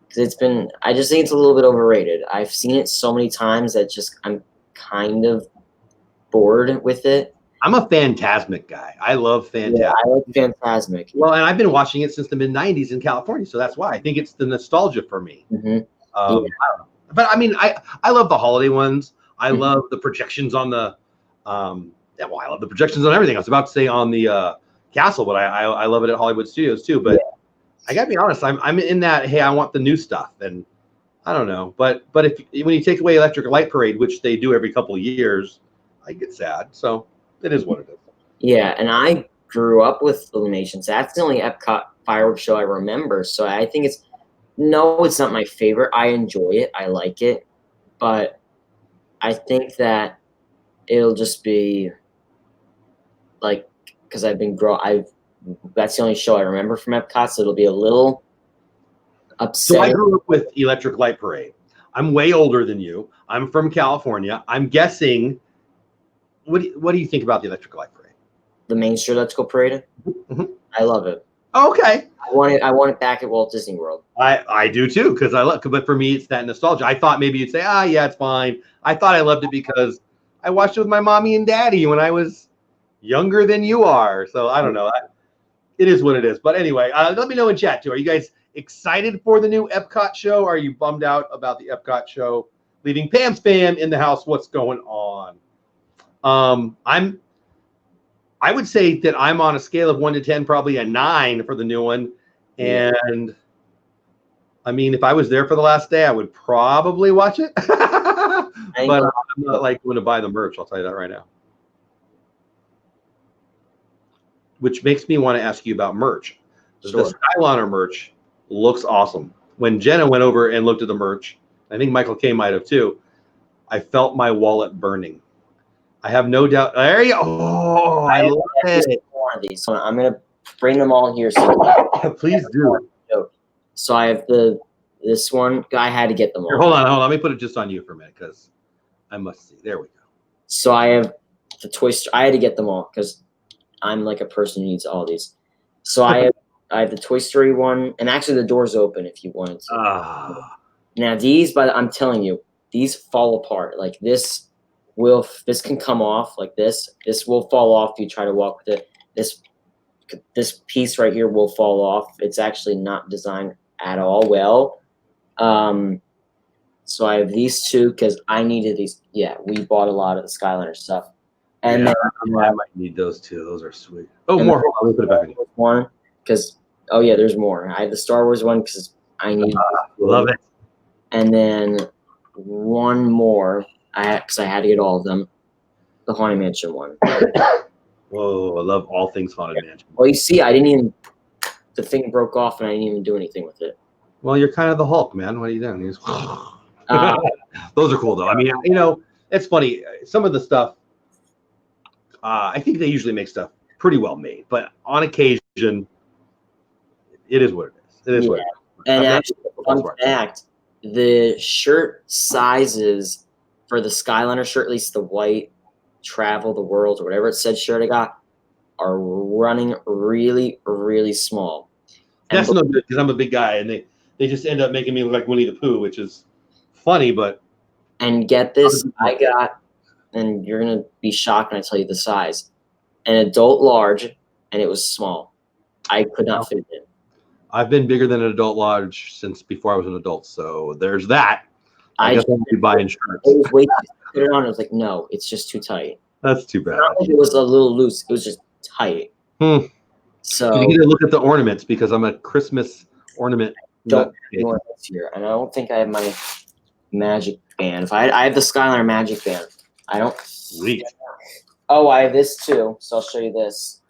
Because I just think it's a little bit overrated. I've seen it so many times that I'm kind of bored with it. I'm a Fantasmic guy. I love Fantasmic. Yeah, I like Fantasmic. Well, and I've been watching it since the mid-'90s in California, so that's why. I think it's the nostalgia for me. Mm-hmm. I don't know. But I mean, I love the holiday ones. I love the projections on the I love the projections on everything. I was about to say on the castle, but I love it at Hollywood Studios too. But I gotta be honest, I'm in that, hey, I want the new stuff, and I don't know. But when you take away Electric Light Parade, which they do every couple of years, I get sad. So it is what it is. Yeah, and I grew up with Illuminations. That's the only Epcot fireworks show I remember. So I think it's not my favorite. I enjoy it. I like it. But I think that it'll just be like, because that's the only show I remember from Epcot, so it'll be a little upset. So I grew up with Electric Light Parade. I'm way older than you. I'm from California. I'm guessing. What do you think about the Electric Light Parade? The Main Street Electrical Parade? Mm-hmm. I love it. Okay. I want it back at Walt Disney World. I do too, because but for me it's that nostalgia. I thought maybe you'd say, yeah, it's fine. I thought I loved it because I watched it with my mommy and daddy when I was younger than you are. So I don't know. It is what it is. But anyway, let me know in chat too. Are you guys excited for the new Epcot show? Are you bummed out about the Epcot show leaving Pam Spam in the house. What's going on? I would say that I'm on a scale of 1 to 10, probably a 9 for the new one. And I mean, if I was there for the last day, I would probably watch it. But I'm not like going to buy the merch. I'll tell you that right now. Which makes me want to ask you about merch. Sure. The Skyliner merch looks awesome. When Jenna went over and looked at the merch, I think Michael K might have too, I felt my wallet burning. I have no doubt. There you go. Oh, I love it. One of these. So I'm going to bring them all here. So please do. So I have this one. I had to get them all. Here, hold on. Let me put it just on you for a minute because I must see. There we go. So I have the Toy Story. I had to get them all because I'm like a person who needs all these. So I have the Toy Story one, and actually the door's open if you wanted to. Now these, but I'm telling you, these fall apart. Like this can come off like this. This will fall off if you try to walk with it. This piece right here will fall off. It's actually not designed at all well. So I have these two because I needed these. Yeah, we bought a lot of the Skyliner stuff. And then, I might need those too. Those are sweet. Oh, more. Hold on, let me put it back in. One, because there's more. I have the Star Wars one because I need. Love it. And then one more, because I had to get all of them. The Haunted Mansion one. Whoa, I love all things Haunted Mansion. Well, you see, the thing broke off and I didn't even do anything with it. Well, you're kind of the Hulk, man. What are you doing? Those are cool, though. I mean, it's funny. Some of the stuff, I think they usually make stuff pretty well made, but on occasion, it is what it is. It is what it is. And actually, fun fact, the shirt sizes for the Skyliner shirt, at least the white Travel the World or whatever it said shirt I got, are running really, really small. That's no good because I'm a big guy, and they just end up making me look like Winnie the Pooh, which is funny, but. And get this, I got, and you're going to be shocked when I tell you the size, an adult large, and it was small. I could not fit it in. I've been bigger than an adult large since before I was an adult, so there's that. I guess I'll be buying shirts. I was waiting to put it on. I was like, no, it's just too tight. That's too bad. Not like it was a little loose. It was just tight. So you need to look at the ornaments because I'm a Christmas ornament. Don't have ornaments here, and I don't think I have my magic band. If I have the Skyliner magic band, I don't. Sweet. Oh, I have this too. So I'll show you this.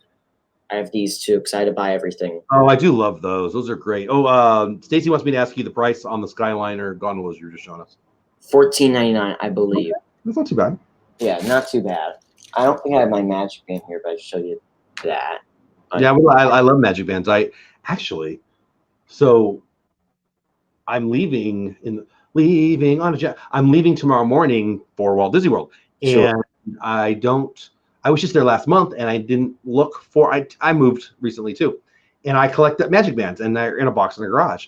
I have these too because I had to buy everything. Oh, I do love those. Those are great. Oh, Stacy wants me to ask you the price on the Skyliner gondolas you were just showing us. $14.99, I believe. Okay. That's not too bad. Yeah, not too bad. I don't think I have my magic band here, but I'll show you that. Yeah, well, I love magic bands. I'm leaving on a jet. I'm leaving tomorrow morning for Walt Disney World, and I was just there last month, and I didn't look for. I moved recently too, and I collect magic bands, and they're in a box in the garage.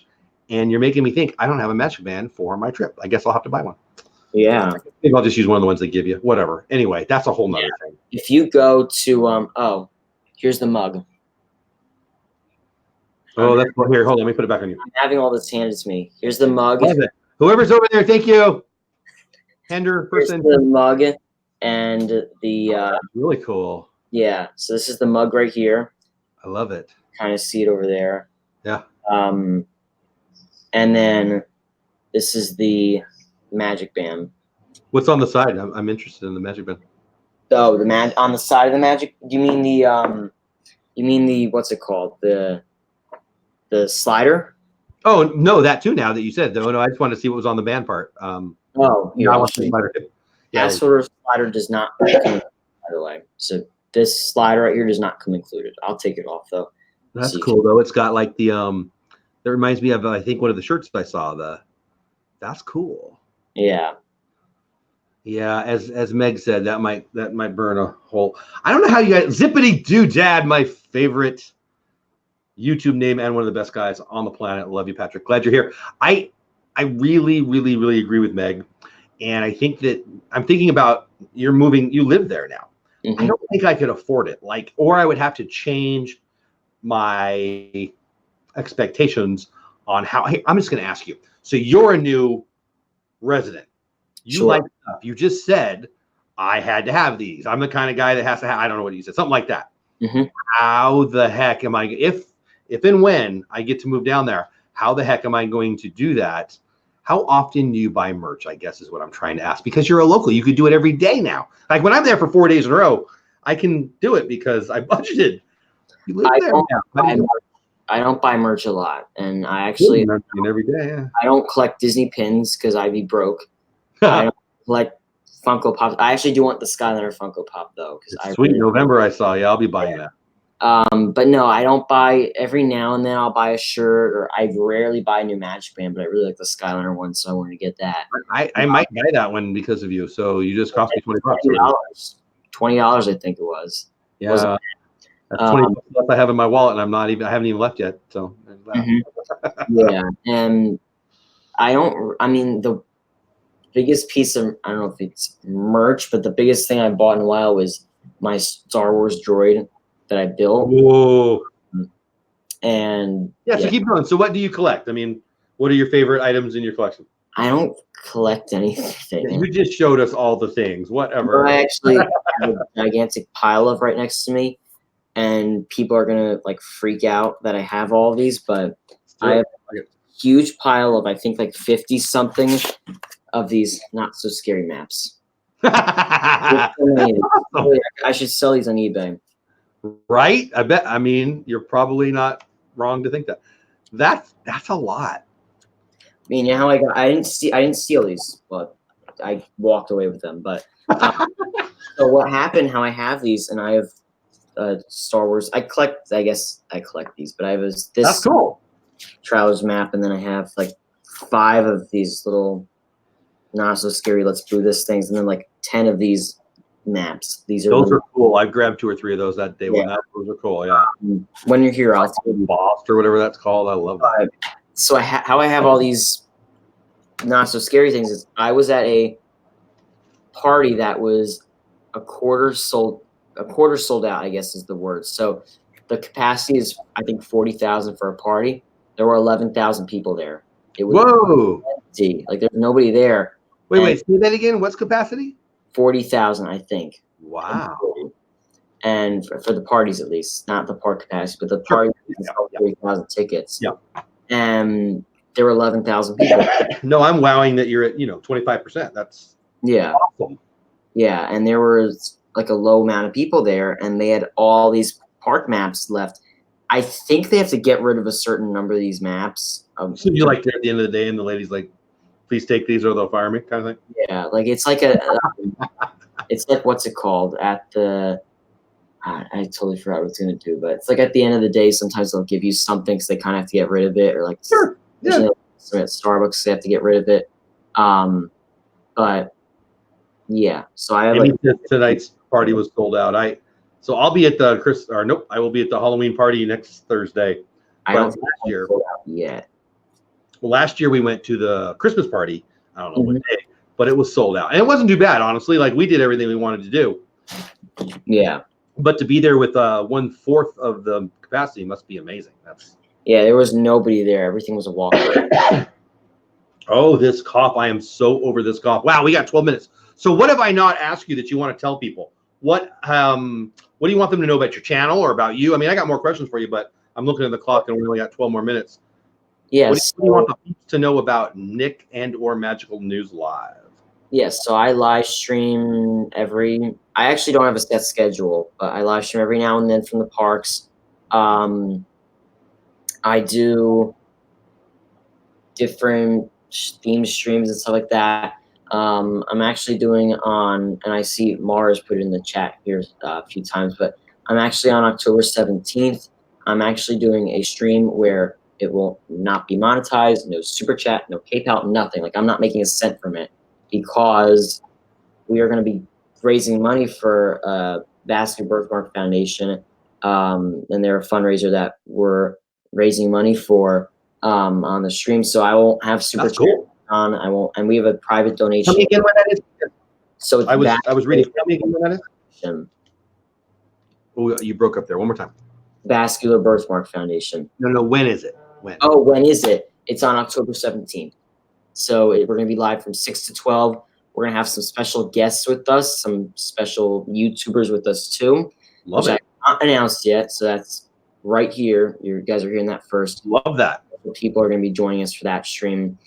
And you're making me think I don't have a magic band for my trip. I guess I'll have to buy one. Yeah. Maybe I'll just use one of the ones they give you. Whatever. Anyway, that's a whole nother thing. If you go to here's the mug. Oh, that's here. Hold on, let me put it back on you. I'm having all this handed to me. Here's the mug. Love it. Whoever's over there, thank you. Tender person. Here's the mug and the really cool. Yeah. So this is the mug right here. I love it. Kind of see it over there. Yeah. And then this is the magic band. What's on the side? I'm interested in the magic band. Oh, on the side of the magic. You mean the what's it called? The slider? Oh no, that too. Now that you said though, no, I just wanted to see what was on the band part. Here, I want the slider. Yeah, that sort of slider does not come included, by the way. So this slider right here does not come included. I'll take it off though. That's cool though. It's got like the that reminds me of I think one of the shirts I saw. That's cool. Yeah. Yeah, as Meg said, that might burn a hole. I don't know how you guys Zippity Doo Dad, my favorite YouTube name and one of the best guys on the planet. Love you, Patrick. Glad you're here. I really, really, really agree with Meg. And I think that I'm thinking about you live there now. Mm-hmm. I don't think I could afford it. Or I would have to change my expectations on how. Hey, I'm just going to ask you. So you're a new resident. You Sure. like stuff. You just said, I had to have these. I'm the kind of guy that has to have, I don't know what you said, something like that. Mhm. How the heck am I, if and when I get to move down there, how the heck am I going to do that? How often do you buy merch, I guess is what I'm trying to ask, because you're a local. You could do it every day now. Like when I'm there for 4 days in a row, I can do it because I budgeted. You live there now. I don't buy merch a lot, and I Every day, yeah. I don't collect Disney pins because I'd be broke. I don't collect Funko Pops. I actually do want the Skyliner Funko Pop though, because Sweet November I saw. Yeah, I'll be buying that. But no, I don't buy. Every now and then I'll buy a shirt, or I rarely buy a new Magic Band, but I really like the Skyliner one, so I wanted to get that. I might buy that one because of you. So you just cost me $20. $20, I think it was. Yeah, that's 20 bucks left I have in my wallet, and I haven't even left yet. So yeah, and I mean, the biggest piece of, I don't know if it's merch, but the biggest thing I bought in a while was my Star Wars droid that I built. Whoa. And yeah, so keep going. So what do you collect? I mean, what are your favorite items in your collection? I don't collect anything. You just showed us all the things. Whatever. I actually have a gigantic pile of right next to me, and people are gonna like freak out that I have all of these, but I have a huge pile of, I think, like 50 something of these not so scary maps. I should sell these on eBay. Right? I bet. I mean, you're probably not wrong to think that. That's a lot. I mean, how I didn't steal these, but I walked away with them. But so what happened? How I have these, and I have Star Wars. I guess I collect these, but I have this. That's cool. Travelers map, and then I have like 5 of these little not so scary let's do this things, and then like 10 of these maps. Those are cool. I've grabbed 2 or 3 of those that day. Yeah. Those are cool. Yeah. When you're here, I'll Bossed or whatever that's called. I love that. So how I have all these not so scary things is I was at a party that was a quarter sold out, I guess is the word. So the capacity is, I think, 40,000 for a party. There were 11,000 people there. It was empty. Like there's nobody there. Wait, say that again. What's capacity? 40,000, I think. Wow. And for the parties, at least, not the park capacity, but the party, 40,000 tickets. Yeah. And there were 11,000 people. No, I'm wowing that you're at 25%. That's awesome. Yeah, and there was like a low amount of people there, and they had all these park maps left. I think they have to get rid of a certain number of these maps. So you like there at the end of the day, and the lady's like, "Please take these, or they'll fire me," kind of thing. Yeah, like it's like it's like, what's it called at the? I totally forgot what it's gonna do, but it's like at the end of the day, sometimes they'll give you something because they kind of have to get rid of it, or like sure, yeah. So at Starbucks, they have to get rid of it. But yeah, so I have tonight's party was sold out. So I'll be at the I will be at the Halloween party next Thursday. I don't last year yet. Well, last year we went to the Christmas party. I don't know what day, but it was sold out, and it wasn't too bad, honestly. Like we did everything we wanted to do. Yeah. But to be there with 1/4 of the capacity must be amazing. There was nobody there. Everything was a walkover. Oh, this cough! I am so over this cough. Wow, we got 12 minutes. So what have I not asked you that you want to tell people? What do you want them to know about your channel or about you? I mean, I got more questions for you, but I'm looking at the clock and we only got 12 more minutes. Yes. What do you want the people to know about Nick and/or Magical News Live? Yes, so I live stream I actually don't have a set schedule, but I live stream every now and then from the parks. I do different theme streams and stuff like that. I'm actually doing and I see Mars put it in the chat here a few times, but I'm actually on October 17th. I'm actually doing a stream where it will not be monetized, no super chat, no PayPal, nothing. Like I'm not making a cent from it because we are going to be raising money for Vascular Birthmark Foundation. And they're a fundraiser that we're raising money for on the stream. So I won't have super chat on. I won't, and we have a private donation. Tell me again what that is. So I was reading. Tell me again what that is. Oh, you broke up there. One more time. Vascular Birthmark Foundation. No. When is it? When? Oh, when is it? It's on October 17th. So we're going to be live from 6 to 12. We're gonna have some special guests with us, some special YouTubers with us too. Love it. I have not announced yet, so that's right here. You guys are hearing that first. Love that. People are gonna be joining us for that stream.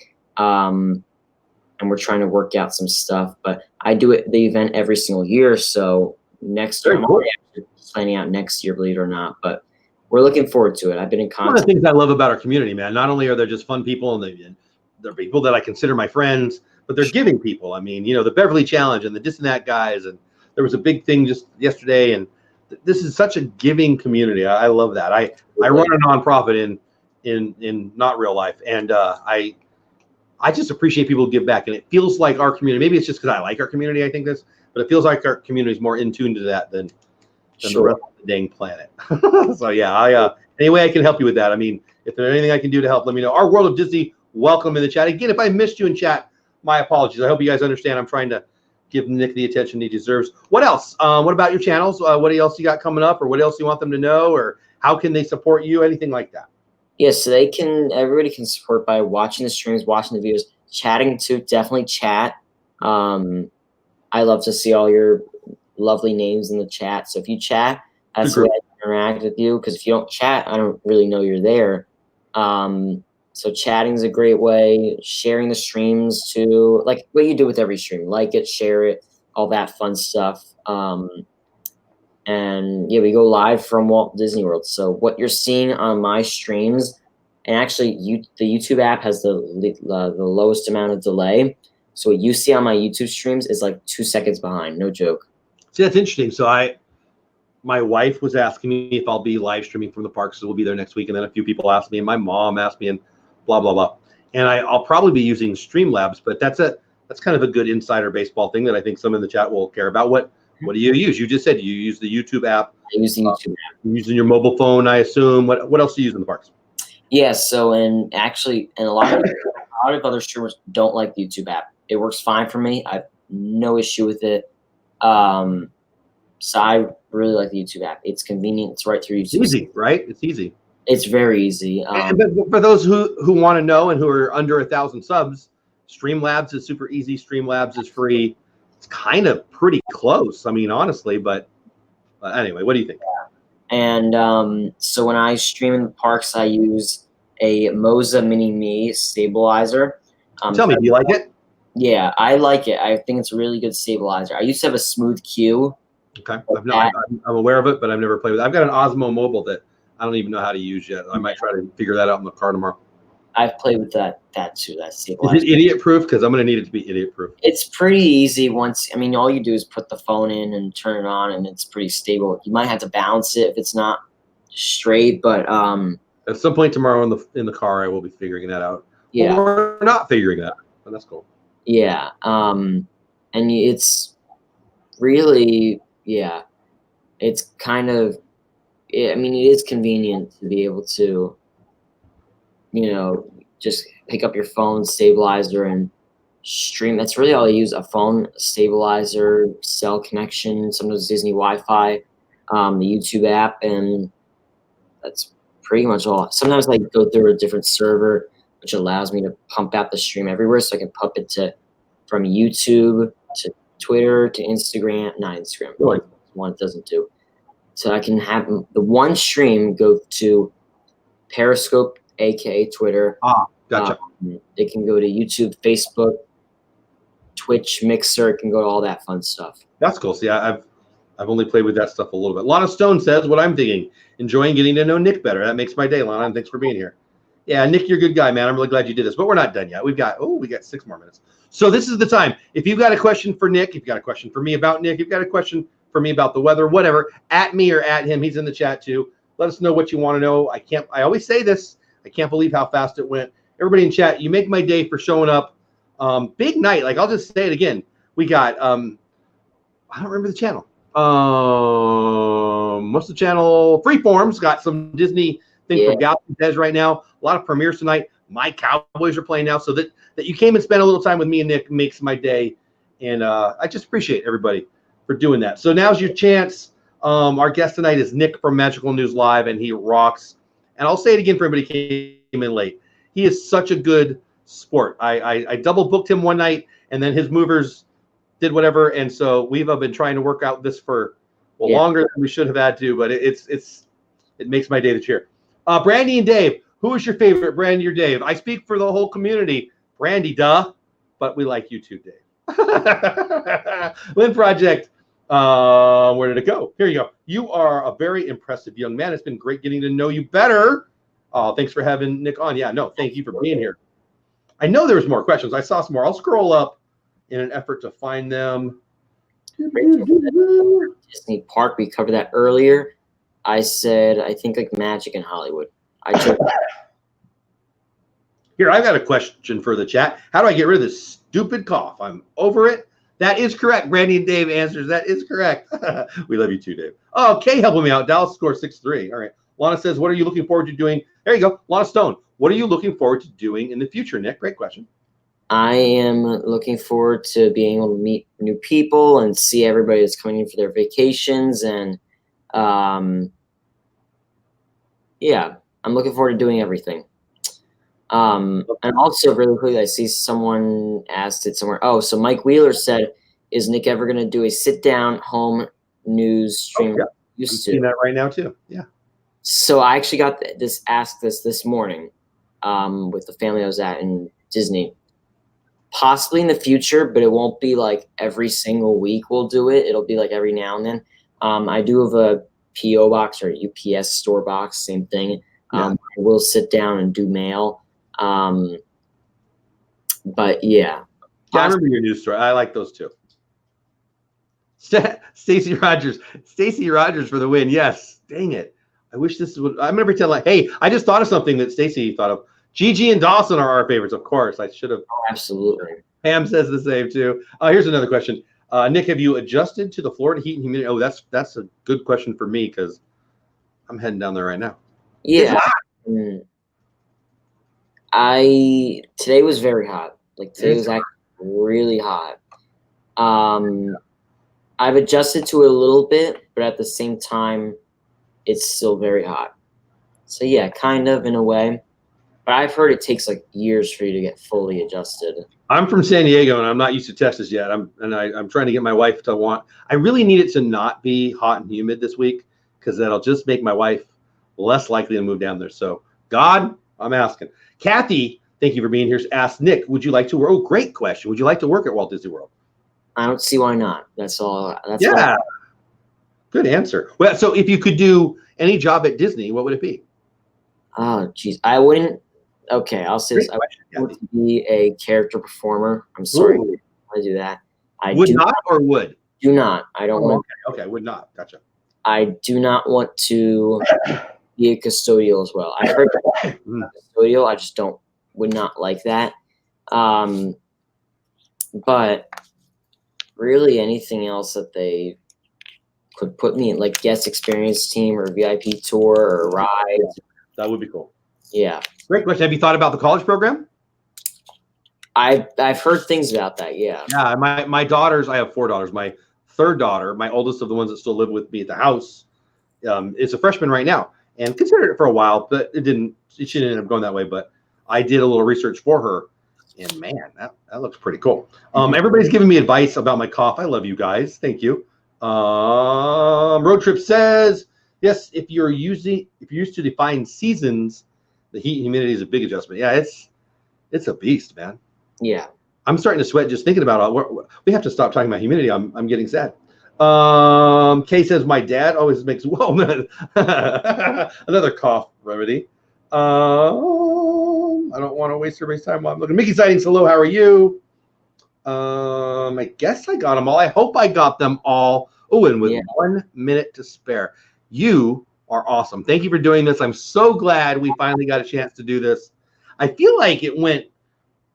And we're trying to work out some stuff, but I do the event every single year. So next year, I'm already planning out next year, believe it or not, but we're looking forward to it. I've been in contact. One of the things I love about our community, man, not only are there just fun people and they're people that I consider my friends, but they're giving people. I mean, the Beverly Challenge and the This and That guys, and there was a big thing just yesterday, and this is such a giving community. I love that. I run a nonprofit in not real life, and I just appreciate people who give back, and it feels like our community. Maybe it's just because I like our community. I think this, but it feels like our community is more in tune to that than the rest of the dang planet. So yeah, any way I can help you with that. I mean, if there's anything I can do to help, let me know. Our World of Disney, welcome in the chat. Again, if I missed you in chat, my apologies. I hope you guys understand. I'm trying to give Nick the attention he deserves. What else? What about your channels? What else you got coming up, or what else you want them to know, or how can they support you? Anything like that? Yes, so everybody can support by watching the streams, watching the videos, chatting too. Definitely chat. I love to see all your lovely names in the chat. So if you chat, that's the way I can interact with you. Because if you don't chat, I don't really know you're there. So chatting is a great way. Sharing the streams too, like what you do with every stream. Like it, share it, all that fun stuff. And yeah, we go live from Walt Disney World. So what you're seeing on my streams, and actually the YouTube app has the lowest amount of delay. So what you see on my YouTube streams is like 2 seconds behind, no joke. See, that's interesting. So my wife was asking me if I'll be live streaming from the parks. So we'll be there next week. And then a few people asked me, and my mom asked me, and blah, blah, blah. And I'll probably be using Streamlabs, but that's kind of a good insider baseball thing that I think some in the chat will care about. What do you use? You just said you use the YouTube app. I use the YouTube app. You're using your mobile phone, I assume. What else do you use in the parks? Yeah, so and a lot of other streamers don't like the YouTube app. It works fine for me. I have no issue with it. So I really like the YouTube app. It's convenient. It's right through YouTube. It's easy, right? It's easy. It's very easy. But for those who want to know and who are under 1,000 subs, Streamlabs is super easy. Streamlabs is free. It's kind of pretty close. I mean, honestly, but anyway, what do you think? And so when I stream in the parks, I use a Moza Mini Me stabilizer. Tell me, do you like it? Yeah, I like it. I think it's a really good stabilizer. I used to have a Smooth Q. Okay, I'm aware of it, but I've never played with it. I've got an Osmo Mobile that I don't even know how to use yet. I might try to figure that out in the car tomorrow. I've played with that too. That stabilizer. Is it idiot proof? Because I'm going to need it to be idiot proof. It's pretty easy all you do is put the phone in and turn it on, and it's pretty stable. You might have to balance it if it's not straight, but at some point tomorrow in the car, I will be figuring that out. Yeah, or not figuring that out, but that's cool. Yeah, and it's really it's kind of. It is convenient to be able to, just pick up your phone, stabilizer, and stream. That's really all I use: a phone, stabilizer, cell connection, sometimes Disney Wi-Fi, the YouTube app, and that's pretty much all. Sometimes I go through a different server, which allows me to pump out the stream everywhere, so I can pump it from YouTube to Twitter to Instagram. Not Instagram. Really? One it doesn't do. So I can have the one stream go to Periscope, aka Twitter. Gotcha. It can go to YouTube, Facebook, Twitch, Mixer. It can go to all that fun stuff. That's cool. See, I've only played with that stuff a little bit. Lana Stone says what I'm thinking. Enjoying getting to know Nick better. That makes my day, Lana. And thanks for being here. Yeah, Nick, you're a good guy, man. I'm really glad you did this. But we're not done yet. We got 6 more minutes. So this is the time. If you've got a question for Nick, if you've got a question for me about Nick, if you've got a question for me about the weather, whatever, at me or at him. He's in the chat too. Let us know what you want to know. I always say this. I can't believe how fast it went. Everybody in chat, you make my day for showing up. Big night. Like, I'll just say it again. We got, I don't remember the channel. What's the channel? Freeform's got some Disney thing from Galaxy's Edge right now. A lot of premieres tonight. My Cowboys are playing now. So that you came and spent a little time with me and Nick makes my day. And I just appreciate everybody for doing that. So now's your chance. Our guest tonight is Nick from Magical News Live, and he rocks. And I'll say it again for everybody who came in late. He is such a good sport. I double booked him one night, and then his movers did whatever, and so we've been trying to work out this for longer than we should have had to, but it makes my day to cheer. Brandy and Dave, who is your favorite, Brandy or Dave? I speak for the whole community. Brandy, duh, but we like you too, Dave. Lynn Project, where did it go? Here you go. You are a very impressive young man. It's been great getting to know you better. Thanks for having Nick on. Yeah, no, thank you for being here. I know there was more questions. I saw some more. I'll scroll up in an effort to find them. Disney Park, we covered that earlier. I said, I think like Magic in Hollywood. Here, I've got a question for the chat. How do I get rid of this stupid cough? I'm over it. That is correct. Brandy and Dave answers. That is correct. We love you too, Dave. Oh, Kay helping me out. Dallas scored 6-3. All right. Lana says, what are you looking forward to doing? There you go. Lana Stone. What are you looking forward to doing in the future, Nick? Great question. I am looking forward to being able to meet new people and see everybody that's coming in for their vacations. And yeah, I'm looking forward to doing everything. And also really quickly, I see someone asked it somewhere. Oh, so Mike Wheeler said, is Nick ever going to do a sit-down home news stream? Oh, yeah. I'm seeing that right now too. Yeah. So I actually got asked this morning with the family I was at in Disney. Possibly in the future, but it won't be like every single week we'll do it. It'll be like every now and then. I do have a P.O. box or UPS store box, same thing. Yeah. We'll sit down and do mail. But yeah. I remember your news story. I like those too. Stacy Rogers for the win. Yes. Dang it. I wish this would. I'm gonna pretend like, hey, I just thought of something that Stacy thought of. Gigi and Dawson are our favorites, of course. I should have. Oh, absolutely. Pam says the same too. Here's another question. Nick, have you adjusted to the Florida heat and humidity? Oh, that's a good question for me because I'm heading down there right now. Yeah. Today was very hot. Like today was actually really hot. I've adjusted to it a little bit, but at the same time, it's still very hot. So yeah, kind of in a way. But I've heard it takes like years for you to get fully adjusted. I'm from San Diego and I'm not used to Texas yet. I'm trying to get my wife to want. I really need it to not be hot and humid this week because that'll just make my wife less likely to move down there. So God, I'm asking. Kathy, thank you for being here. Asked Nick, would you like to work? Oh, great question. Would you like to work at Walt Disney World? I don't see why not. That's all. Yeah. Good answer. Well, so if you could do any job at Disney, what would it be? Oh, geez. I wouldn't. Okay, I'll say this. I want to be a character performer. I'm sorry. I want to do that. I would not or would? Do not. I don't want. Okay, would not. Gotcha. I do not want to be a custodial as well. I heard custodial. I just would not like that. But really anything else that they could put me in, like guest experience team or VIP tour or ride. That would be cool. Yeah. Great question. Have you thought about the college program? I've heard things about that. Yeah. Yeah. My daughters, I have 4 daughters. My third daughter, my oldest of the ones that still live with me at the house, is a freshman right now and considered it for a while, but she didn't end up going that way. But I did a little research for her and man, that looks pretty cool. Everybody's giving me advice about my cough. I love you guys. Thank you. Road Trip says, yes, if you're used to define seasons, the heat and humidity is a big adjustment. Yeah, it's a beast, man. Yeah. I'm starting to sweat just thinking about it. We have to stop talking about humidity. I'm getting sad. Kay says, my dad always makes, whoa, man. Another cough remedy. I don't want to waste everybody's time while I'm looking. Mickey Sightings, hello, how are you? I guess I got them all. I hope I got them all. Oh, and with 1 minute to spare. You are awesome. Thank you for doing this. I'm so glad we finally got a chance to do this. I feel like it went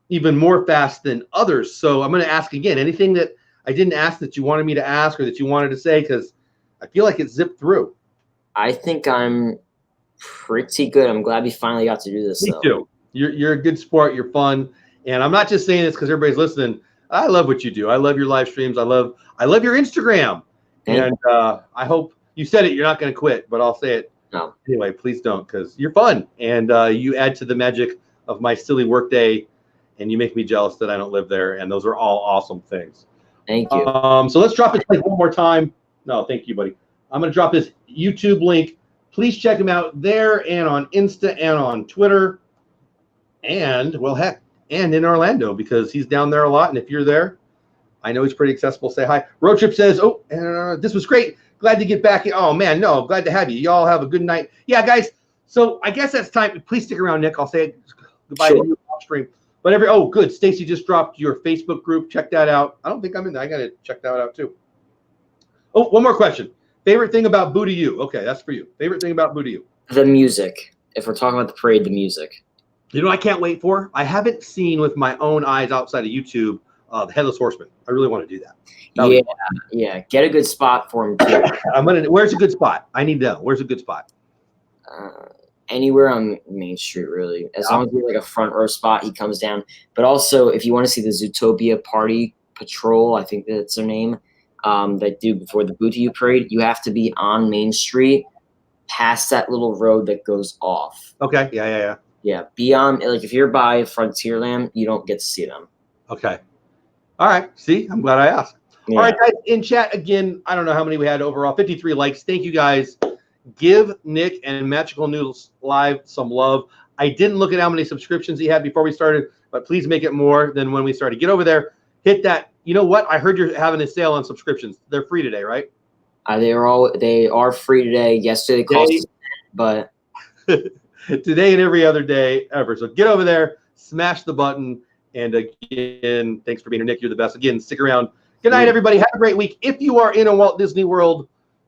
even more fast than others. So I'm going to ask again, anything that I didn't ask that you wanted me to ask or that you wanted to say, because I feel like it zipped through. I think I'm pretty good. I'm glad we finally got to do this. Me too. You're a good sport. You're fun. And I'm not just saying this because everybody's listening. I love what you do. I love your live streams. I love your Instagram. And I hope you said it. You're not going to quit, but I'll say it. No. Anyway, please don't, because you're fun. And you add to the magic of my silly work day, and you make me jealous that I don't live there. And those are all awesome things. Thank you. So let's drop his link one more time. No, thank you, buddy. I'm going to drop his YouTube link. Please check him out there and on Insta and on Twitter. And, well, heck, and in Orlando because he's down there a lot. And if you're there, I know he's pretty accessible. Say hi. Road Trip says, this was great. Glad to get back. Oh, man, no, glad to have you. Y'all have a good night. Yeah, guys. So I guess that's time. Please stick around, Nick. I'll say goodbye to you off stream. But good. Stacy just dropped your Facebook group. Check that out. I don't think I'm in there. I got to check that out too. Oh, one more question. Favorite thing about Boo to You? Okay, that's for you. Favorite thing about Boo to You? The music. If we're talking about the parade, the music. You know what I can't wait for? I haven't seen with my own eyes outside of YouTube the Headless Horseman. I really want to do that. Yeah. Get a good spot for him too. Where's a good spot? I need to know. Where's a good spot? Anywhere on Main Street, really. As long as you're like a front row spot, he comes down. But also, if you want to see the Zootopia Party Patrol, I think that's their name, that do before the Boo to You parade, you have to be on Main Street, past that little road that goes off. Okay. Yeah. Yeah. Be on, like, if you're by Frontierland, you don't get to see them. Okay. All right. See, I'm glad I asked. Yeah. All right, guys, in chat again, I don't know how many we had overall, 53 likes. Thank you, guys. Give Nick and Magical Noodles Live some love. I didn't look at how many subscriptions he had before we started, but please make it more than when we started. Get over there. Hit that. You know what? I heard you're having a sale on subscriptions. They're free today, right? They are free today. Yesterday they cost, but today and every other day ever. So get over there, smash the button, and again, thanks for being here, Nick. You're the best. Again, stick around. Good night, everybody. Have a great week. If you are in a Walt Disney World,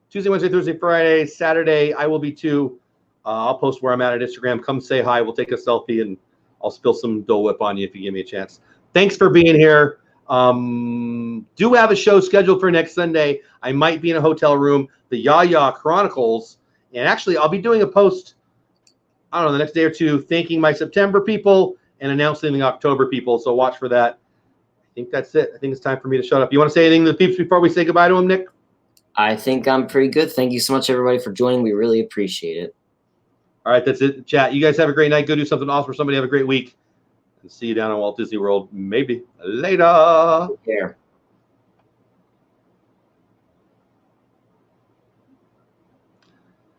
Tuesday, Wednesday, Thursday, Friday, Saturday, I will be too. I'll post where I'm at Instagram. Come say hi. We'll take a selfie, and I'll spill some Dole Whip on you if you give me a chance. Thanks for being here. Do have a show scheduled for next Sunday. I might be in a hotel room, the Yaya Chronicles. And actually, I'll be doing a post, I don't know, the next day or two, thanking my September people and announcing the October people. So watch for that. I think that's it. I think it's time for me to shut up. You want to say anything to the peeps before we say goodbye to them, Nick? I think I'm pretty good. Thank you so much, everybody, for joining. We really appreciate it. All right, that's it. Chat. You guys have a great night. Go do something awesome for somebody. Have a great week. And see you down in Walt Disney World. Maybe later. Take care.